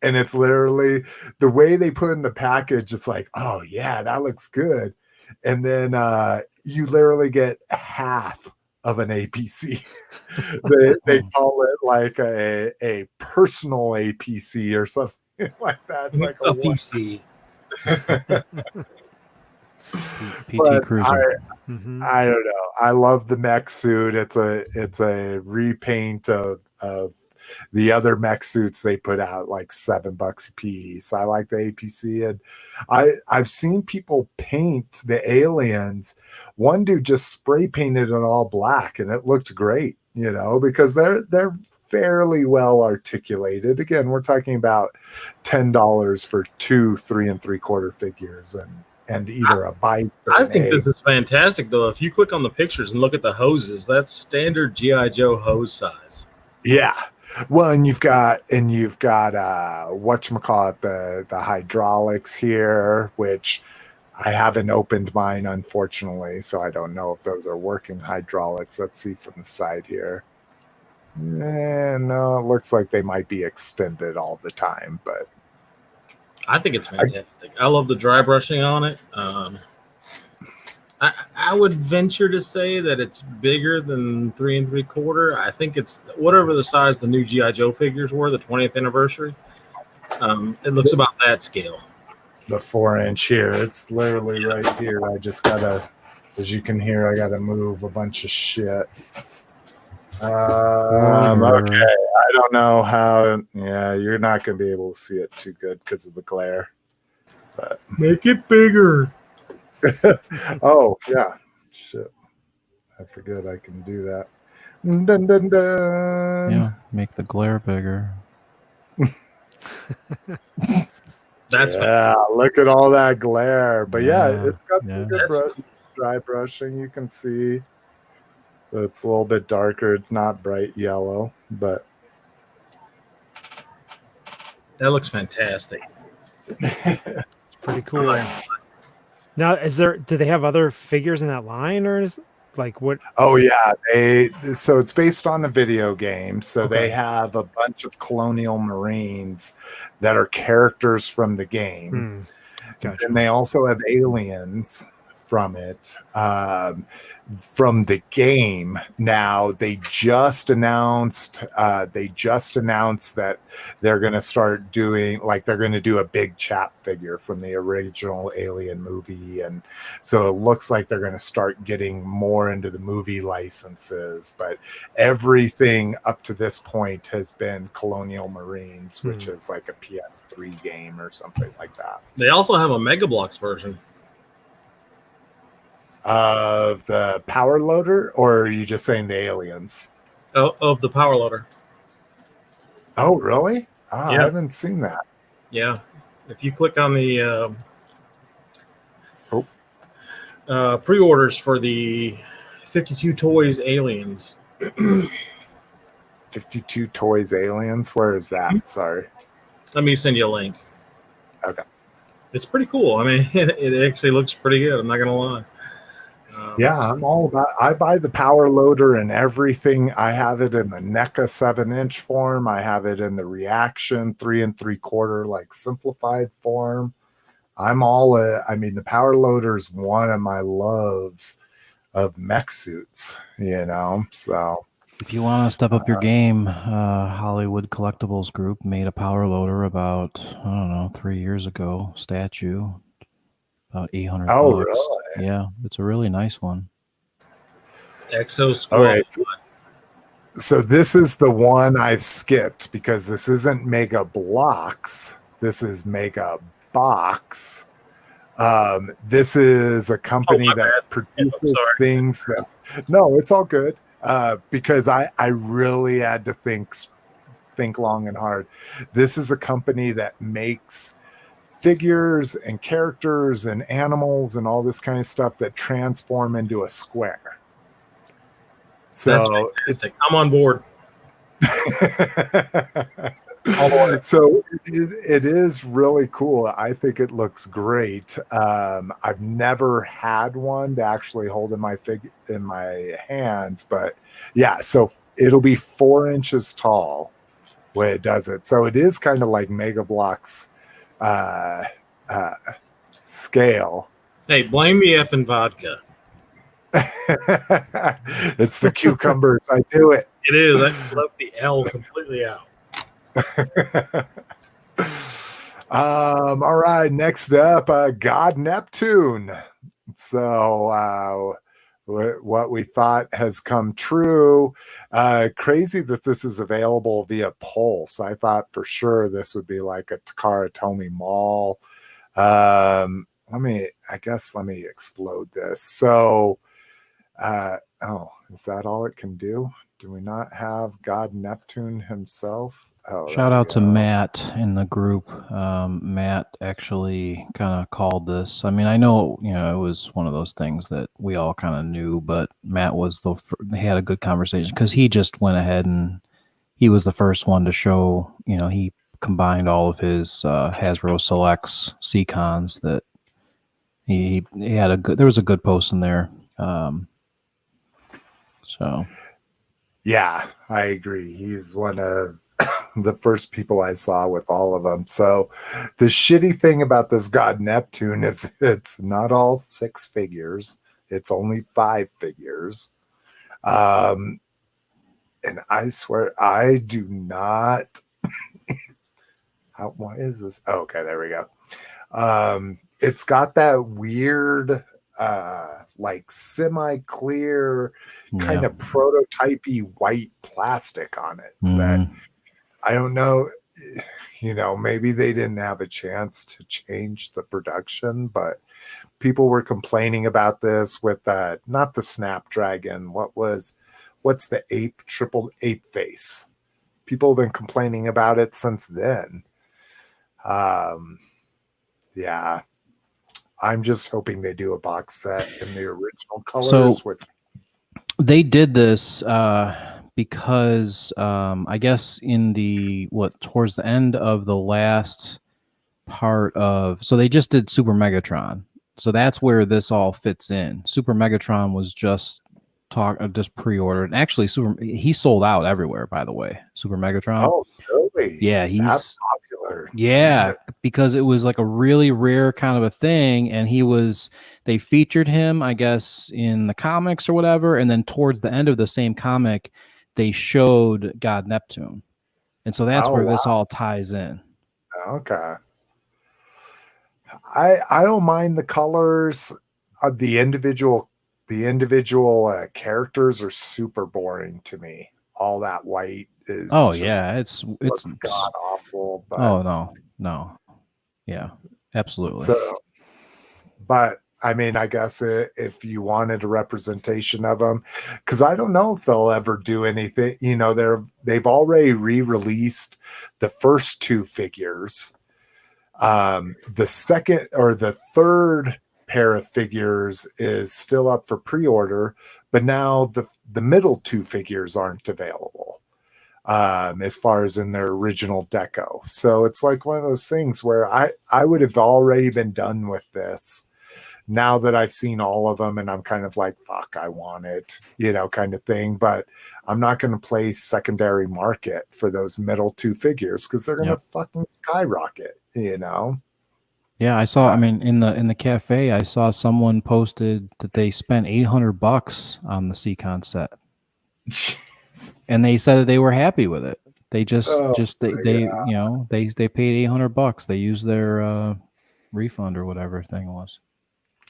it's literally the way they put in the package. It's like, oh yeah, that looks good, and then you literally get half of an APC. they call it like a personal APC or something like that. It's like a PC. PT Cruiser. I don't know. I love the mech suit. It's a repaint of the other mech suits they put out, like $7 a piece. I like the APC, and I've seen people paint the aliens. One dude just spray painted it all black, and it looked great. Because they're fairly well articulated. Again, we're talking about $10 for 2 3 3/4 figures, and either a bite. I think this is fantastic, though. If you click on the pictures and look at the hoses, that's standard GI Joe hose size. Yeah. Well, and you've got whatchamacallit, the hydraulics here, which I haven't opened mine, unfortunately, so I don't know if those are working hydraulics. Let's see from the side here. No, it looks like they might be extended all the time, but I think it's fantastic. I love the dry brushing on it. I would venture to say that it's bigger than 3 3/4. I think it's whatever the size the new GI Joe figures were, the 20th anniversary. It looks about that scale. The 4-inch here, it's literally right here. I just gotta, as you can hear, I gotta move a bunch of shit. Okay, I don't know how. Yeah, you're not gonna be able to see it too good because of the glare. But make it bigger. Oh yeah, shit! I forget I can do that. Dun, dun, dun. Yeah, make the glare bigger. That's look at all that glare. But yeah, it's got some good cool. dry brushing. You can see it's a little bit darker. It's not bright yellow, but that looks fantastic. It's pretty cool. Now, do they have other figures in that line, or is like what? Oh yeah, so it's based on a video game. So they have a bunch of Colonial Marines that are characters from the game. Gotcha. And they also have aliens from it, from the game. Now they just announced that they're going to start doing, like, they're going to do a big chap figure from the original Alien movie, and so it looks like they're going to start getting more into the movie licenses. But everything up to this point has been Colonial Marines, which is like a PS3 game or something like that. They also have a Mega Bloks version of the power loader, or are you just saying the aliens? Of the power loader. Oh, really? I Yeah. haven't seen that. Yeah. If you click on the pre-orders for the 52 Toys Aliens. 52 Toys Aliens? Where is that? Sorry. Let me send you a link. Okay. It's pretty cool. I mean, it actually looks pretty good. I'm not going to lie. Yeah, I'm all about. I buy the power loader and everything. I have it in the NECA 7-inch form. I have it in the Reaction 3 3/4, like simplified form. I'm all. I mean, the power loader is one of my loves of mech suits. So if you want to step up your game, Hollywood Collectibles Group made a power loader about 3 years ago. Statue. About $800. Oh, really? Yeah, it's a really nice one. Exo Squad. Okay, so this is the one I've skipped because this isn't Mega Blocks. This is Mega Box. This is a company that produces things that. No, it's all good. Because I really had to think long and hard. This is a company that makes figures and characters and animals and all this kind of stuff that transform into a square. So I'm on board. So it is really cool. I think it looks great. I've never had one to actually hold in my hands, but yeah, so it'll be 4 inches tall when it does it. So it is kind of like Mega Block's scale. Hey, blame the effing vodka. It's the cucumbers. I knew it. It is. I left the L completely out. All right, next up, God Neptune. So what we thought has come true. Crazy that this is available via Pulse. I thought for sure this would be like a Takara Tomy Mall. Let me explode this. So is that all it can do? Do we not have God Neptune himself? Oh, shout out to Matt in the group. Matt actually kind of called this. I mean, I know, it was one of those things that we all kind of knew, but Matt was they had a good conversation because he just went ahead and he was the first one to show, he combined all of his Hasbro Selects C-Cons that he had there was a good post in there. So. Yeah, I agree. He's one of the first people I saw with all of them. So the shitty thing about this God Neptune is it's not all 6 figures. It's only 5 figures. And I swear I do not. Why is this? Oh, okay, there we go. It's got that weird like semi-clear kind of prototypey white plastic on it that I don't know, maybe they didn't have a chance to change the production, but people were complaining about this with not the Snapdragon. What's the triple ape face? People have been complaining about it since then. Yeah. I'm just hoping they do a box set in the original colors. So they did this because I guess towards the end of the last part of, so they just did Super Megatron. So that's where this all fits in. Super Megatron was just pre-ordered. And actually, he sold out everywhere, by the way. Super Megatron. Oh, really? Yeah, that's popular. Yeah, because it was like a really rare kind of a thing, and they featured him, I guess, in the comics or whatever, and then towards the end of the same comic, they showed God Neptune, and so that's where this all ties in. Okay. I don't mind the colors. The individual characters are super boring to me. All that white is it's god awful. But, no, yeah, absolutely. So, but I mean, I guess if you wanted a representation of them, because I don't know if they'll ever do anything. They've already re-released the first 2 figures. The second or the third pair of figures is still up for pre-order, but now the middle 2 figures aren't available as far as in their original deco. So it's like one of those things where I would have already been done with this now that I've seen all of them, and I'm kind of like, fuck, I want it, kind of thing. But I'm not going to play secondary market for those middle 2 figures because they're going to fucking skyrocket, Yeah, I saw. I mean, in the cafe, I saw someone posted that they spent $800 on the C-Con set, and they said that they were happy with it. They they paid $800. They used their refund or whatever thing it was.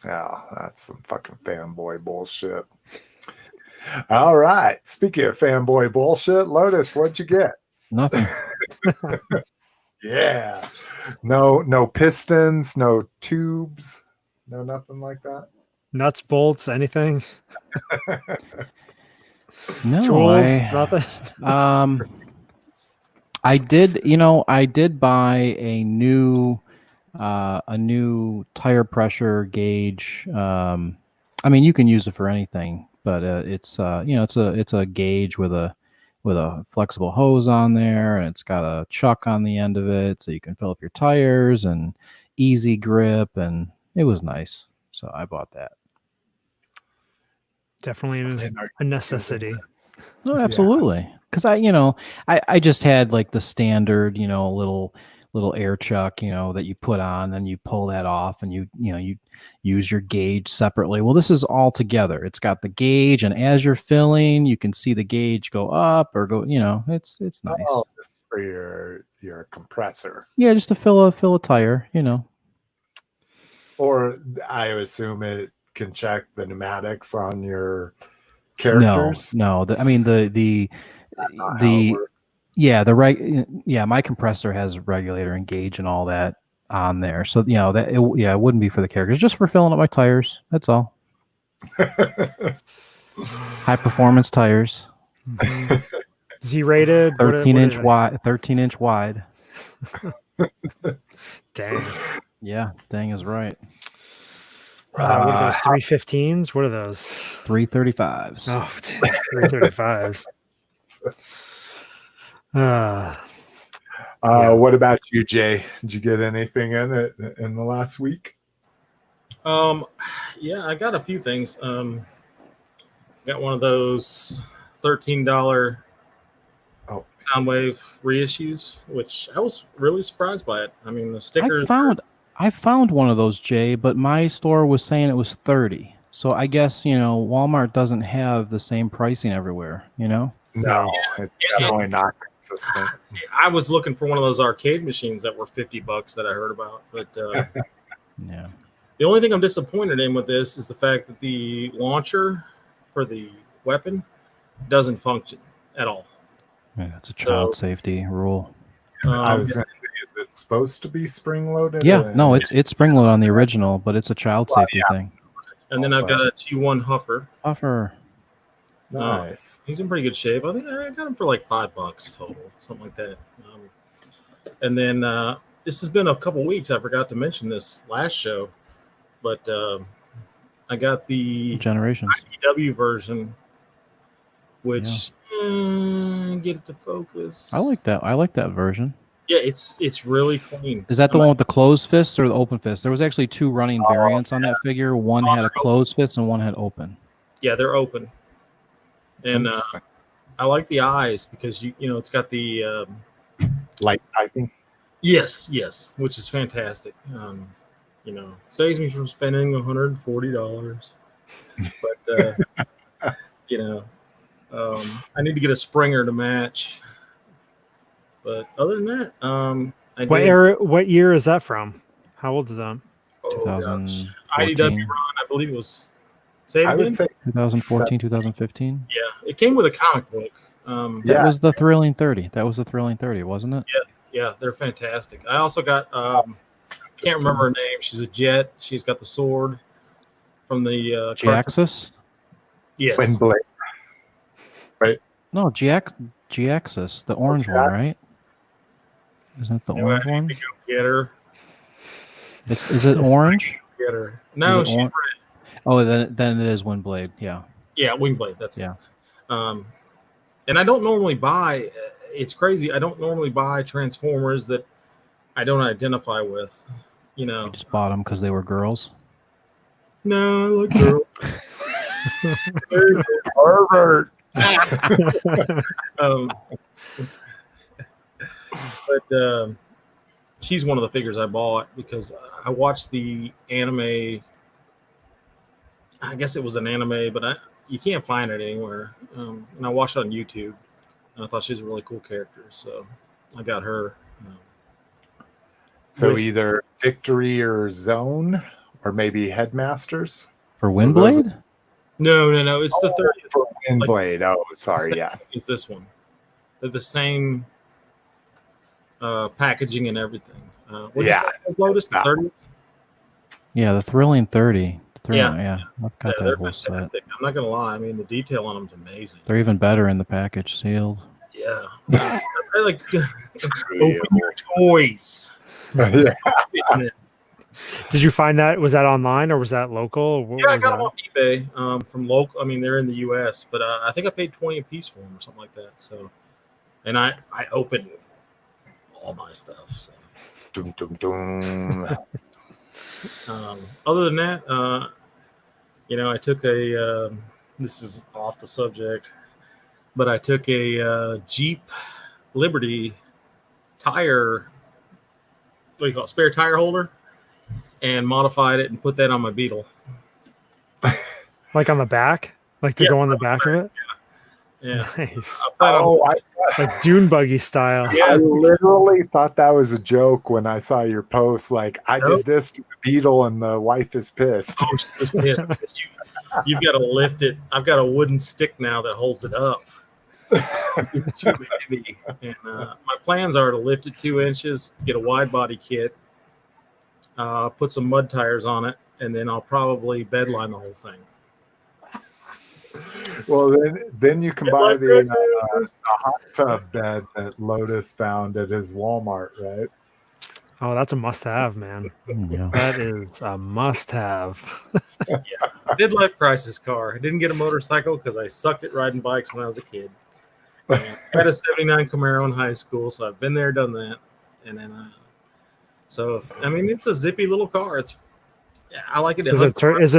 Yeah, that's some fucking fanboy bullshit. All right. Speaking of fanboy bullshit, Lotus, what'd you get? Nothing. Yeah. No pistons, no tubes, no nothing like that. Nuts, bolts, anything? No. Tools, nothing. I did buy a new tire pressure gauge. I mean, you can use it for anything, but it's a gauge with with a flexible hose on there, and it's got a chuck on the end of it, so you can fill up your tires and easy grip, and it was nice. So I bought that. Definitely a necessity. Oh, absolutely. Because I just had like the standard, little air chuck, that you put on, and you pull that off, and you use your gauge separately. Well, this is all together. It's got the gauge, and as you're filling, you can see the gauge go up or go. It's nice. Oh, this is for your compressor. Yeah, just to fill a tire. Or I assume it can check the pneumatics on your characters. No. My compressor has regulator and gauge and all that on there. So it wouldn't be for the characters, just for filling up my tires. That's all. High performance tires. Z-rated, 13-inch wide. 13-inch wide. Dang. Yeah, dang is right. What are those 315s? What are those? 335s. Oh, 335s. What about you, Jay? Did you get anything in it in the last week? Yeah, I got a few things. Got one of those $13 Soundwave reissues, which I was really surprised by it. I mean, the stickers. I found one of those, Jay, but my store was saying it was $30. So I guess Walmart doesn't have the same pricing everywhere. No, it's definitely not consistent. I was looking for one of those arcade machines that were $50 that I heard about, but yeah. The only thing I'm disappointed in with this is the fact that the launcher for the weapon doesn't function at all. Yeah, it's a child safety rule. I was going to say, is it supposed to be spring loaded? Yeah, no, it's spring loaded on the original, but it's a child safety thing. And then I've got a T1 Huffer. Nice. He's in pretty good shape. I think I got him for like $5 total, something like that. And then this has been a couple weeks. I forgot to mention this last show, but I got the Generations IDW version, which get it to focus. I like that version. Yeah, it's really clean. Is that the one with the closed fists or the open fist? There was actually two running variants on that figure. One had a closed fist and one had open. Yeah, they're open. And I like the eyes because it's got the light piping. Yes, which is fantastic. Saves me from spending $140. But I need to get a Springer to match. But other than that, what year is that from? How old is that? 2014. IDW run, I believe it was. Say it again? I would say 2014, 2015. Yeah, it came with a comic book. That was the Thrilling 30. That was the Thrilling 30, wasn't it? Yeah, they're fantastic. I also got can't remember her name. She's a jet. She's got the sword from the G-Axis? Yes. Windblade. Right. No, G-Axis, the orange one, right? Isn't it the orange one? Go get her. Is it orange? Get her. No, she's red. Oh, then it is Windblade. Yeah. Yeah, Windblade. That's it. And I don't normally buy. It's crazy. I don't normally buy Transformers that I don't identify with. You just bought them because they were girls. No, I like girls. Herbert. But she's one of the figures I bought because I watched the anime. I guess it was an anime, but you can't find it anywhere. And I watched it on YouTube, and I thought she was a really cool character, so I got her. So either Victory or Zone, or maybe Headmasters for Windblade. No, it's the 30th for Windblade. Sorry, it's this one. They're the same packaging and everything. Lotus, the 30th. Yeah, the Thrilling 30. Yeah, I've got that whole fantastic. set. I'm not gonna lie. I mean, the detail on them is amazing. They're even better in the package sealed. Yeah, I like open your toys. Yeah. Did you find that? Was that online or was that local? Yeah, I got them off eBay from local. I mean, they're in the U.S., but I think I paid 20 a piece for them or something like that. So, and I opened all my stuff. So, Dum, dum, dum. other than that, I took a. This is off the subject, but I took a Jeep Liberty tire. What do you call it? Spare tire holder, and modified it and put that on my Beetle. Like on the back, like to go on the back of it. Yeah. Nice. Like Dune buggy style. I literally thought that was a joke when I saw your post. Like, I did this to the Beetle and the wife is pissed. Oh, she was pissed. You've got to lift it. I've got a wooden stick now that holds it up. It's too heavy. And my plans are to lift it 2 inches, get a wide body kit, put some mud tires on it, and then I'll probably bedline the whole thing. Well, then you can buy the hot tub bed that Lotus found at his Walmart, right? Oh, that's a must-have, man. Yeah. That is a must-have. Yeah, midlife crisis car. I didn't get a motorcycle because I sucked at riding bikes when I was a kid. And I had a '79 Camaro in high school, so I've been there, done that, and then it's a zippy little car. I like it. Is it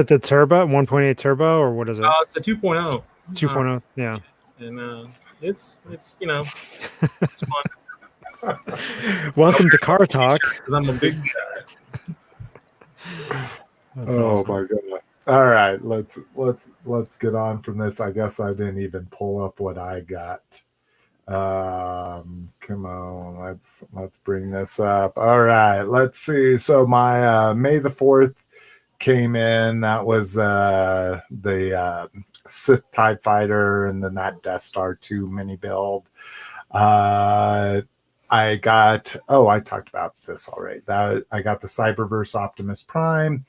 the turbo 1.8 turbo or what is it? It's the 2.0. 2.0, yeah. And it's it's fun. Welcome to Car Talk. Because I'm a big guy. That's Oh awesome. my goodness. All right, let's get on from this. I guess I didn't even pull up what I got. Come on, let's bring this up. All right, let's see. So my May the 4th came in. That was the Sith TIE Fighter and then that Death Star 2 mini build. I talked about this already. I got the Cyberverse Optimus Prime,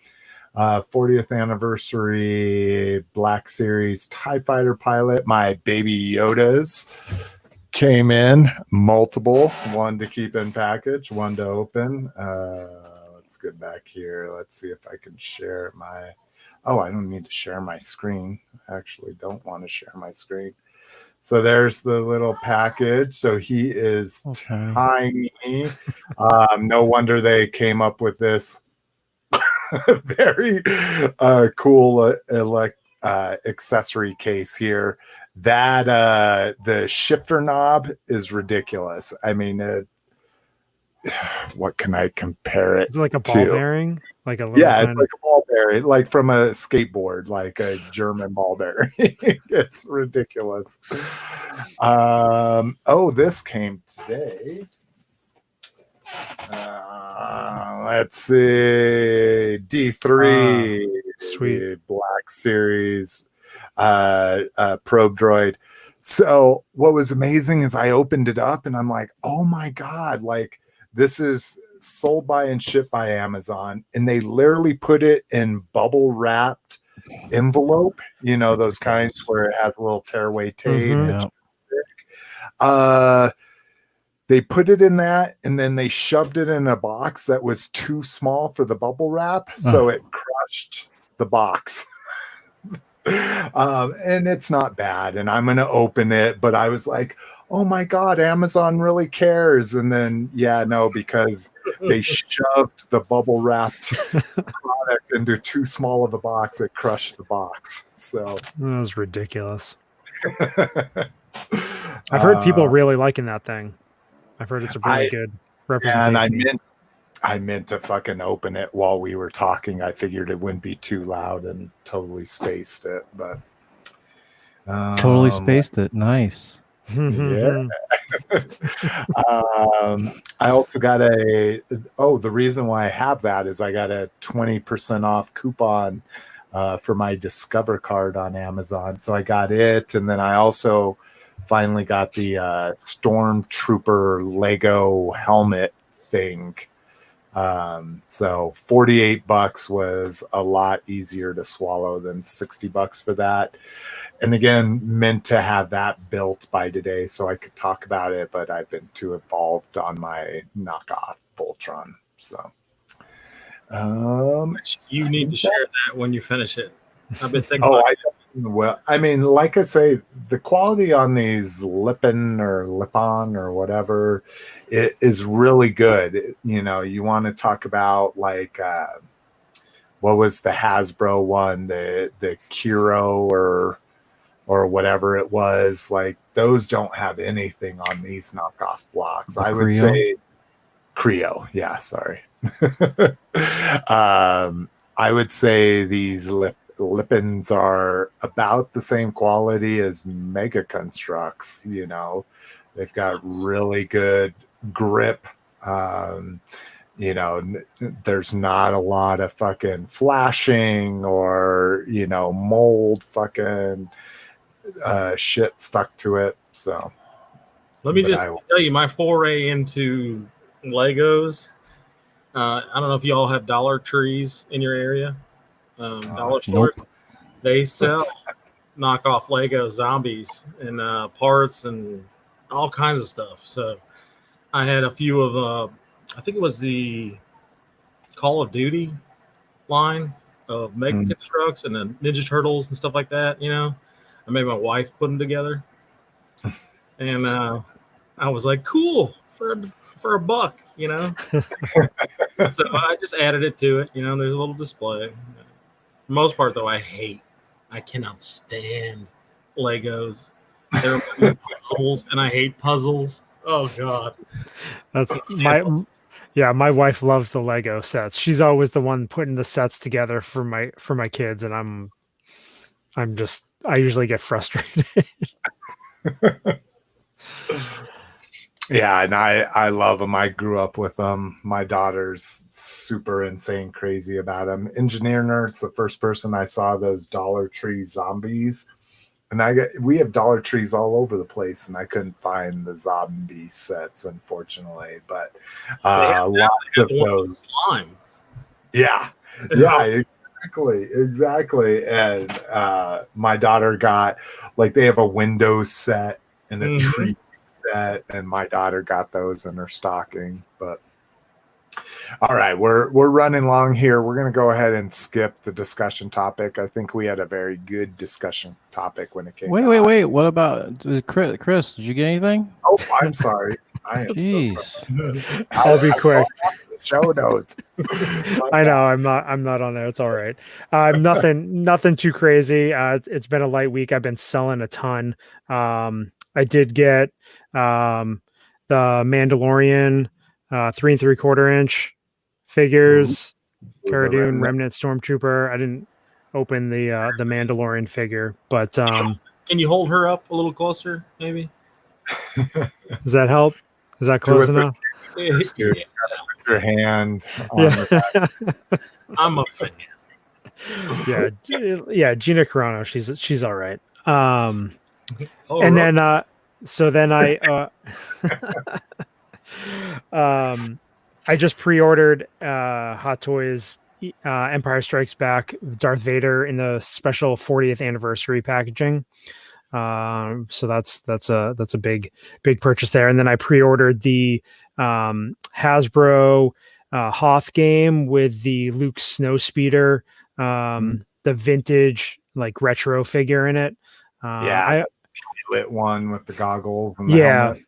40th anniversary Black Series TIE Fighter pilot. My baby Yodas came in, multiple, one to keep in package, one to open. Let's get back here. Let's see if I can share I don't need to share my screen. I actually don't want to share my screen. So there's the little package. So he is tiny. No wonder they came up with this very cool accessory case here. That the shifter knob is ridiculous. I mean, what can I compare it? Is it like a ball bearing? Like a it's like a ball bearing, like from a skateboard, like a German ball bearing. It's ridiculous. This came today. Let's see, D3, sweet Black Series, probe droid. So what was amazing is I opened it up and I'm like, oh my god, like this is sold by and shipped by Amazon, and they literally put it in bubble wrapped envelope, those kinds where it has a little tearaway tape. They put it in that, and then they shoved it in a box that was too small for the bubble wrap, so it crushed the box. And it's not bad, and I'm gonna open it, but I was like, oh my god, Amazon really cares. And then because they shoved the bubble wrapped product into too small of a box, it crushed the box. So that was ridiculous. I've heard people really liking that thing. I've heard it's a really good representation. And I meant to fucking open it while we were talking. I figured it wouldn't be too loud and totally spaced it, but totally spaced it. Nice. Yeah. I also got the reason why I have that is I got a 20% off coupon for my Discover card on Amazon. So I got it, and then I also finally got the Stormtrooper Lego helmet thing. So $48 was a lot easier to swallow than $60 for that. And again, meant to have that built by today so I could talk about it, but I've been too involved on my knockoff Voltron. So You need to share that when you finish it. I've been thinking. Well, I mean, like I say, the quality on these Lippon or whatever is really good. You know, you want to talk about like what was the Hasbro one, the Kiro or whatever it was. Like those don't have anything on these knockoff blocks. I would say Creo. Yeah, sorry. I would say these Lippins are about the same quality as Mega Constructs. You know, they've got really good grip. You know, there's not a lot of fucking flashing or, you know, mold fucking shit stuck to it. So let me just tell you my foray into Legos. I don't know if you all have Dollar Trees in your area. Dollar stores. Nope. They sell knockoff Lego zombies and parts and all kinds of stuff. So I had a few of I think it was the Call of Duty line of Mega Constructs and then Ninja Turtles and stuff like that. You know, I made my wife put them together, and I was like, cool for a buck, you know. So I just added it to it. You know, there's a little display. For the most part, though, I cannot stand Legos. They're puzzles, and I hate puzzles. Oh God, that's my wife loves the Lego sets. She's always the one putting the sets together for my kids, and I usually get frustrated. Yeah, and I love them. I grew up with them. My daughter's super insane crazy about them. Engineer Nerd's the first person I saw those Dollar Tree zombies. And we have Dollar Trees all over the place, and I couldn't find the zombie sets, unfortunately. But lots of those. Slime. Yeah, exactly. And my daughter got, like, they have a Windows set and a tree set, and my daughter got those in her stocking. But all right, we're running long here. We're going to go ahead and skip the discussion topic. I think we had a very good discussion topic when it came. Wait. What about Chris? Did you get anything? Oh, I'm sorry. I am Jeez. so sorry. I'll be quick. Show notes. I know I'm not on there. It's all right. Nothing too crazy. It's been a light week. I've been selling a ton. I did get the Mandalorian 3 3/4 inch figures, Cara Dune, Remnant Stormtrooper. I didn't open the Mandalorian figure, but can you hold her up a little closer, maybe? Does that help? Is that close enough? Your hand. I'm a fan. Yeah, Gina Carano. She's all right. And then so then I I just pre-ordered Hot Toys Empire Strikes Back Darth Vader in the special 40th anniversary packaging. So that's a big purchase there. And then I pre-ordered the Hasbro Hoth game with the Luke Snowspeeder, the vintage like retro figure in it. I lit one with the goggles and helmet.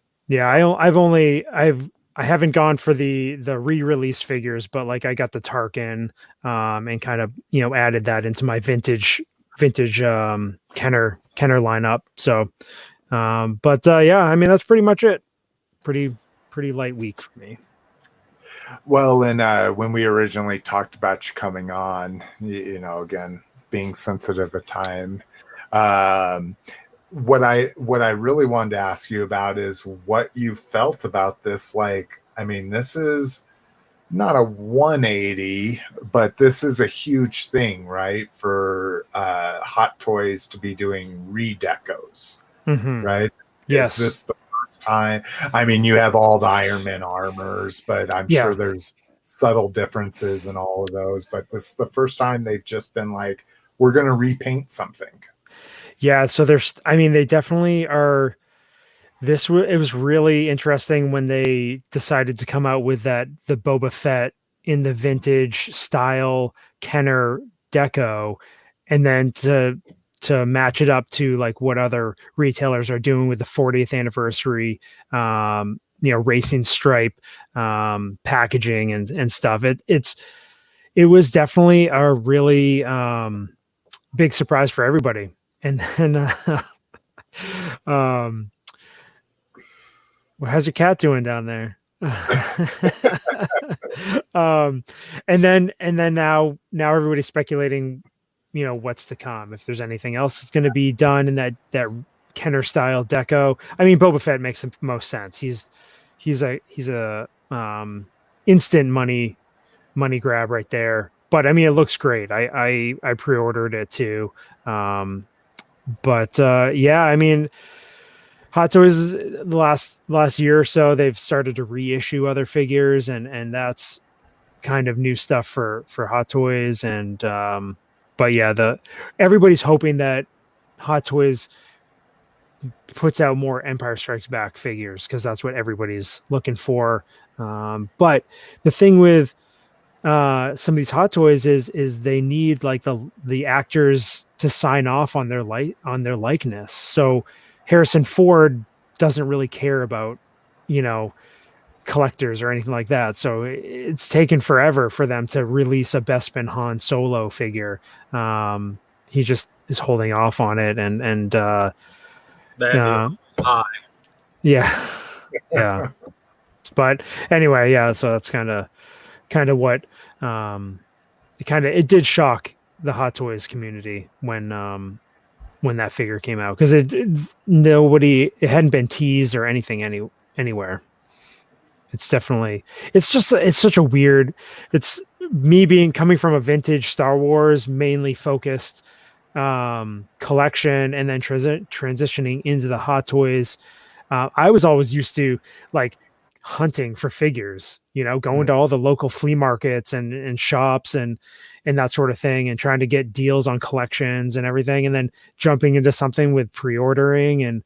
I haven't gone for the re-release figures, but like I got the Tarkin and kind of, you know, added that into my vintage Kenner lineup. So yeah, I mean, that's pretty much it. Pretty light week for me. Well, and when we originally talked about you coming on, you know, again, being sensitive of time, what I really wanted to ask you about is what you felt about this. Like, I mean, this is not a 180, but this is a huge thing, right? For Hot Toys to be doing redecos, right? Yes. Is this the first time? I mean, you have all the Iron Man armors, but I'm sure there's subtle differences in all of those. But this is the first time they've just been like, we're going to repaint something. Yeah, so they definitely are. It was really interesting when they decided to come out with the Boba Fett in the vintage style Kenner deco, and then to match it up to like what other retailers are doing with the 40th anniversary, racing stripe packaging and stuff. It was definitely a really big surprise for everybody. And then how's your cat doing down there? And then now everybody's speculating, what's to come, if there's anything else that's going to be done in that Kenner style deco. I mean, Boba Fett makes the most sense. He's a instant money grab right there. But I mean, it looks great. I pre-ordered it too. Yeah, I mean, Hot Toys the last year or so, they've started to reissue other figures, and that's kind of new stuff for Hot Toys. And but yeah, everybody's hoping that Hot Toys puts out more Empire Strikes Back figures, because that's what everybody's looking for. But the thing with some of these Hot Toys is they need like the actors to sign off on their likeness. So Harrison Ford doesn't really care about, collectors or anything like that. So it's taken forever for them to release a Bespin Han Solo figure. He just is holding off on it, and that high. Yeah. Yeah. But anyway, yeah, so that's kind of what it did shock the Hot Toys community when that figure came out, because it hadn't been teased or anything anywhere. It's such a weird, it's me coming from a vintage Star Wars mainly focused collection, and then transitioning into the Hot Toys. I was always used to like hunting for figures, going to all the local flea markets and shops and that sort of thing, and trying to get deals on collections and everything, and then jumping into something with pre-ordering. And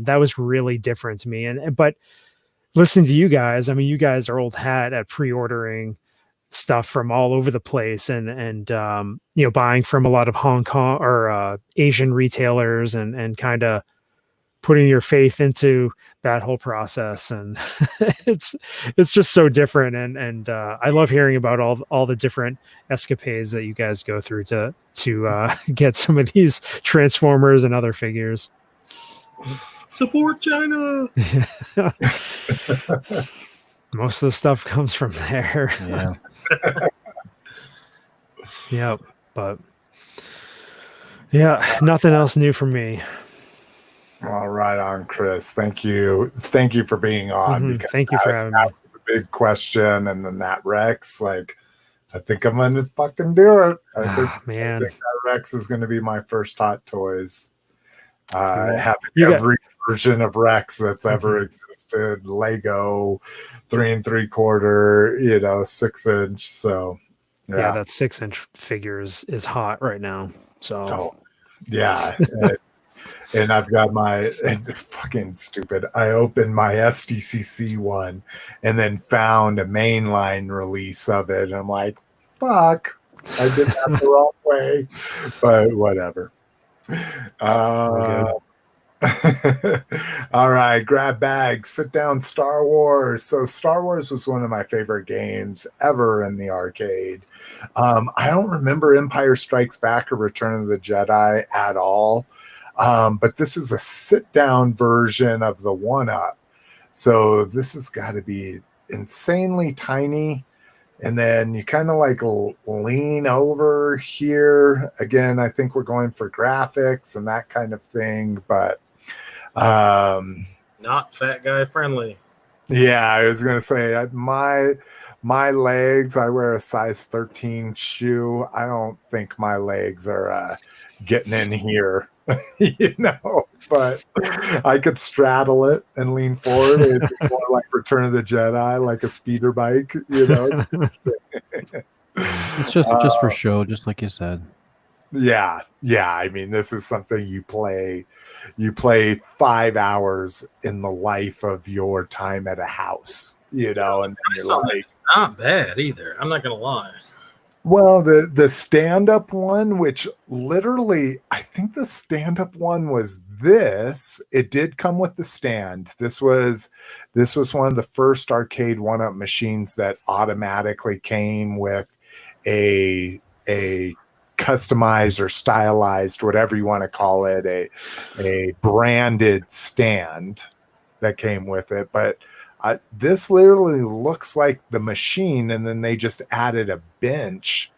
that was really different to me. But listening to you guys, I mean, you guys are old hat at pre-ordering stuff from all over the place, and buying from a lot of Hong Kong or Asian retailers, and kind of putting your faith into that whole process. And it's just so different. And I love hearing about all the different escapades that you guys go through to get some of these Transformers and other figures. Support China. Most of the stuff comes from there. Yeah. Yep. But yeah, nothing else new from me. All right, on Chris. Thank you for being on. Thank you for having me. That was a big question, and then that Rex, like, I think I'm gonna fucking do it. I think that Rex is gonna be my first Hot Toys. Having every version of Rex that's ever existed, Lego, 3 3/4, 6-inch. So yeah, that 6-inch figure is hot right now. So yeah. And I've got fucking stupid. I opened my SDCC one and then found a mainline release of it. And I'm like, fuck, I did that the wrong way, but whatever. All right, grab bags, sit down. Star Wars. So Star Wars was one of my favorite games ever in the arcade. I don't remember Empire Strikes Back or Return of the Jedi at all. But this is a sit-down version of the 1-Up. So this has got to be insanely tiny. And then you kind of like lean over here. Again, I think we're going for graphics and that kind of thing. But not fat guy friendly. Yeah, I was going to say my legs, I wear a size 13 shoe. I don't think my legs are getting in here. But I could straddle it and lean forward. It'd be more like Return of the Jedi, like a speeder bike, It's just for show, just like you said. Yeah. I mean, this is something you play 5 hours in the life of your time at a house, and then you're like, it's not bad either. I'm not gonna lie. well, the stand-up one, which literally, I think the stand-up one was this. It did come with the stand. This was one of the first arcade one-up machines that automatically came with a customized or stylized, whatever you want to call it, a branded stand that came with it. But this literally looks like the machine, and then they just added a bench.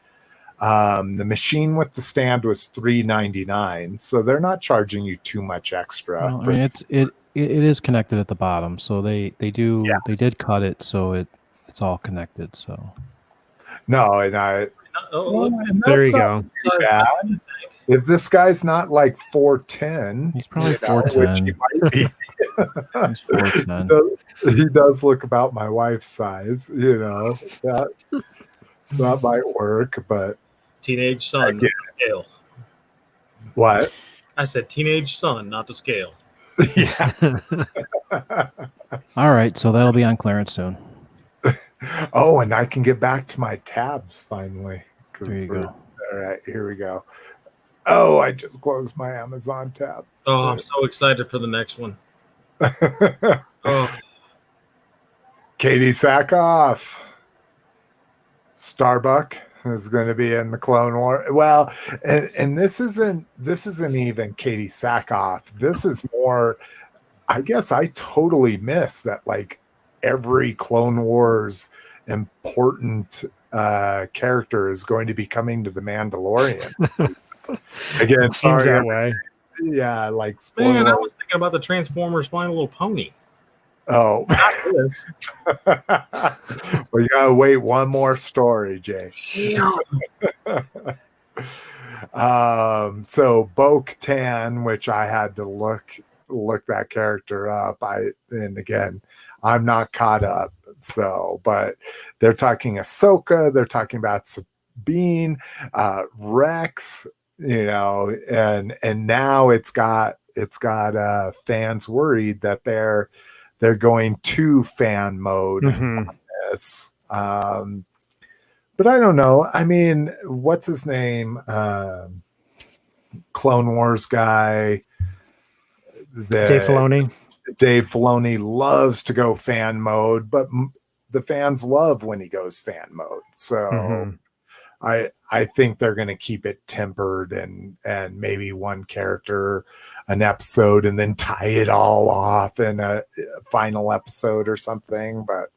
The machine with the stand was $3.99, so they're not charging you too much extra. Well, I mean, it is connected at the bottom, so they did cut it so it's all connected. So no, and there you go. Bad. If this guy's not like 4'10", he's probably 4'10", which he might be. He's 4'10". He does look about my wife's size, that might work, but Teenage son, not to scale. What? I said teenage son, not to scale. Yeah. All right, so that'll be on clearance soon. Oh, and I can get back to my tabs finally. There you go. All right, here we go. Oh, I just closed my Amazon tab. Oh, I'm so excited for the next one. Oh, Katie Sackhoff. Starbuck is going to be in the Clone War. Well, and this isn't even Katie Sackhoff. This is more, I guess I totally missed that, like, every Clone Wars important character is going to be coming to the Mandalorian. Again, Seems sorry, that way. Yeah, like, man, I was thinking about the Transformers flying a little pony. Oh, Not this. well, you gotta wait one more story, Jay. So Bo-Katan, which I had to look that character up. And again, I'm not caught up. So, but they're talking Ahsoka, they're talking about Sabine, Rex, and now it's got fans worried that they're going to fan mode on this. But I don't know. I mean, what's his name? Clone Wars guy. Dave Filoni. Dave Filoni loves to go fan mode, but the fans love when he goes fan mode. So I think they're going to keep it tempered and maybe one character an episode and then tie it all off in a final episode or something. But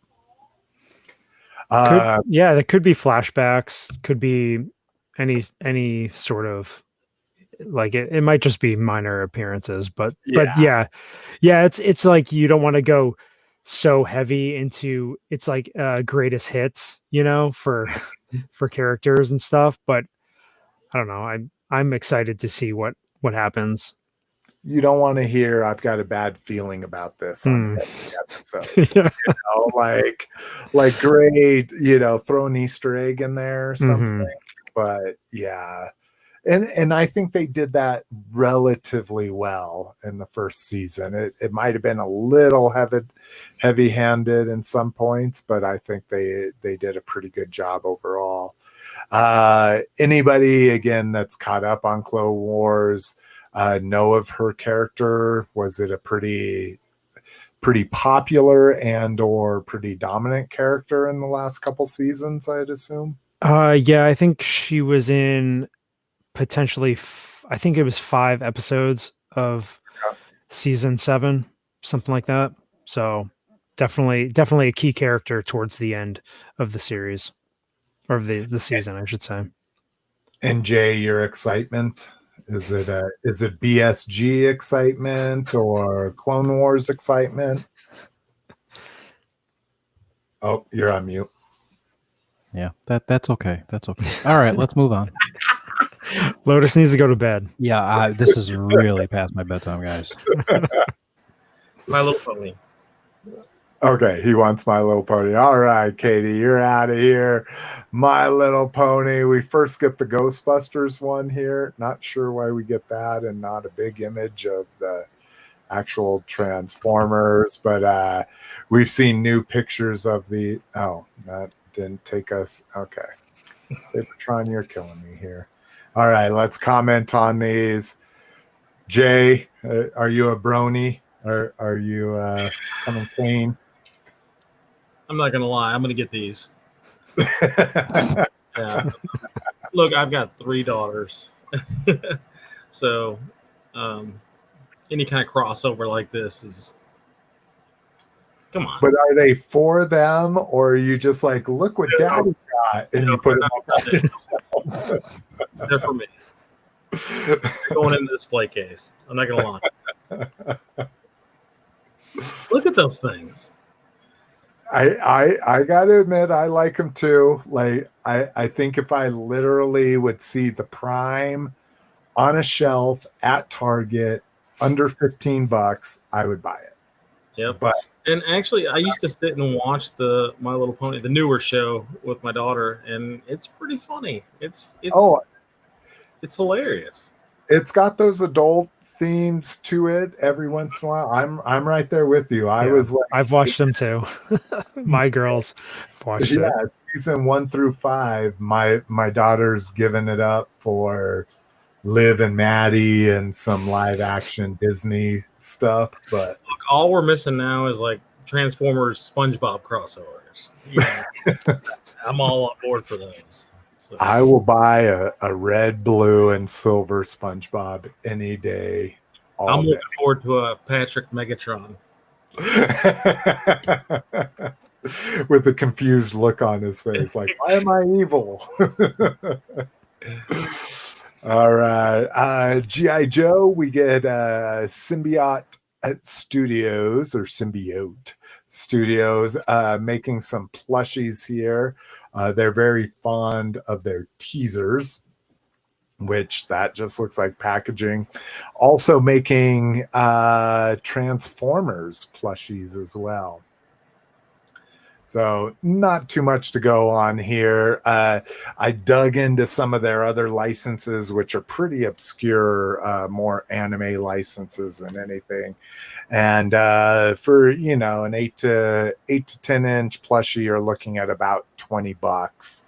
there could be flashbacks, could be any sort of, like, it might just be minor appearances, but it's like you don't want to go so heavy into, it's like greatest hits, for characters and stuff. But I don't know. I'm excited to see what happens. You don't want to hear I've got a bad feeling about this on every episode. Like great, throw an Easter egg in there or something. But yeah. And I think they did that relatively well in the first season. It might have been a little heavy-handed in some points, but I think they did a pretty good job overall. Anybody, again, that's caught up on Clone Wars, know of her character? Was it a pretty popular and or pretty dominant character in the last couple seasons, I'd assume? Yeah, I think she was in potentially I think it was 5 episodes of season 7, something like that. So definitely a key character towards the end of the series, or the season, I should say. And Jay, your excitement, is it BSG excitement or Clone Wars excitement? Oh, you're on mute. Yeah, that's okay. All right, let's move on. Lotus needs to go to bed. Yeah, this is really past my bedtime, guys. My Little Pony. Okay, he wants My Little Pony. All right, Katie, you're out of here. My Little Pony. We first get the Ghostbusters one here. Not sure why we get that and not a big image of the actual Transformers, but we've seen new pictures of the. Oh, that didn't take us. Okay, Sabertron, you're killing me here. All right, let's comment on these. Jay, are you a brony? Or are you coming clean? I'm not gonna lie. I'm gonna get these. Yeah. Look, I've got 3 daughters, so any kind of crossover like this is. Come on. But are they for them, or are you just like, look what Daddy got, and you put them up? They're for me. They're going in the display case. I'm not gonna lie. Look at those things. I gotta admit, I like them too. Like I think if I literally would see the Prime on a shelf at Target under $15, I would buy it. Yep. But and actually, I used to sit and watch the My Little Pony, the newer show, with my daughter, and it's pretty funny. It's hilarious. It's got those adult themes to it every once in a while. I'm right there with you. I was like, I've watched them too. My girls watched it. Season 1 through 5. My daughter's given it up for Liv and Maddie and some live action Disney stuff. But look, all we're missing now is like Transformers, SpongeBob crossovers. Yeah. I'm all on board for those. So. I will buy a red, blue, and silver SpongeBob any day. I'm looking forward to a Patrick Megatron. With a confused look on his face, like, why am I evil? All right. G.I. Joe, we get Symbiote Studios making some plushies here. They're very fond of their teasers, which that just looks like packaging. Also making Transformers plushies as well. So not too much to go on here. I dug into some of their other licenses, which are pretty obscure, more anime licenses than anything. And for, an 8 to 10 inch plushie, you're looking at about $20,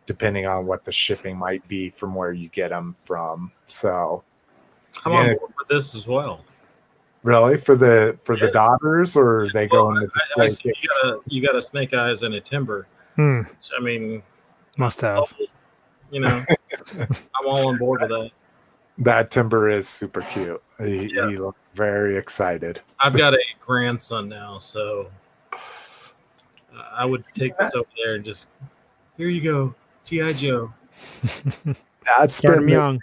depending on what the shipping might be from where you get them from. So I'm on board with this as well. Really, for the daughters, or they go in the display? I see you got a Snake Eyes and a Timber. I mean, must have. I'm all on board with that. That Timber is super cute. He looks very excited. I've got a grandson now, so I would take this over there and just, here you go, G.I. Joe. That's Start him young.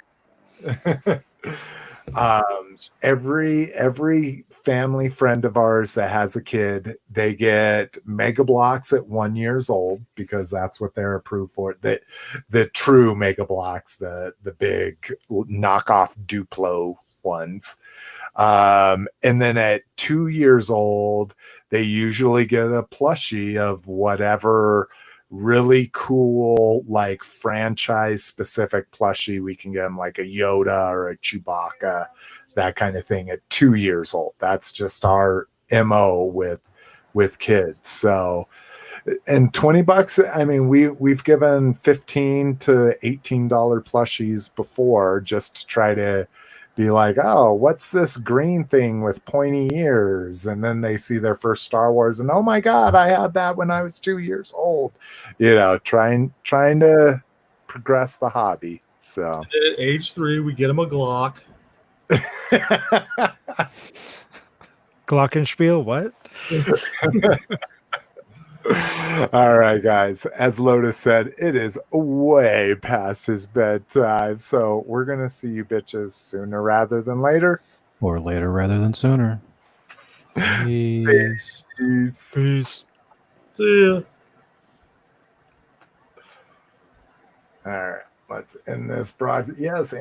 Every family friend of ours that has a kid, they get Mega Blocks at 1 year old, because that's what they're approved for. The true Mega Blocks, the big knockoff Duplo ones. And then at 2 years old, they usually get a plushie of whatever really cool, like franchise specific plushie. We can get them like a Yoda or a Chewbacca, that kind of thing, at 2 years old. That's just our MO with kids. So, and $20, I mean, we've given $15 to $18 plushies before, just to try to be like, oh, what's this green thing with pointy ears? And then they see their first Star Wars and, oh my God, I had that when I was 2 years old. Trying to progress the hobby. So at age 3, we get them a Glock. Glockenspiel, what? All right, guys. As Lotus said, it is way past his bedtime. So we're going to see you bitches sooner rather than later. Or later rather than sooner. Peace. Peace. See ya. All right. Let's end this broadcast. Yes.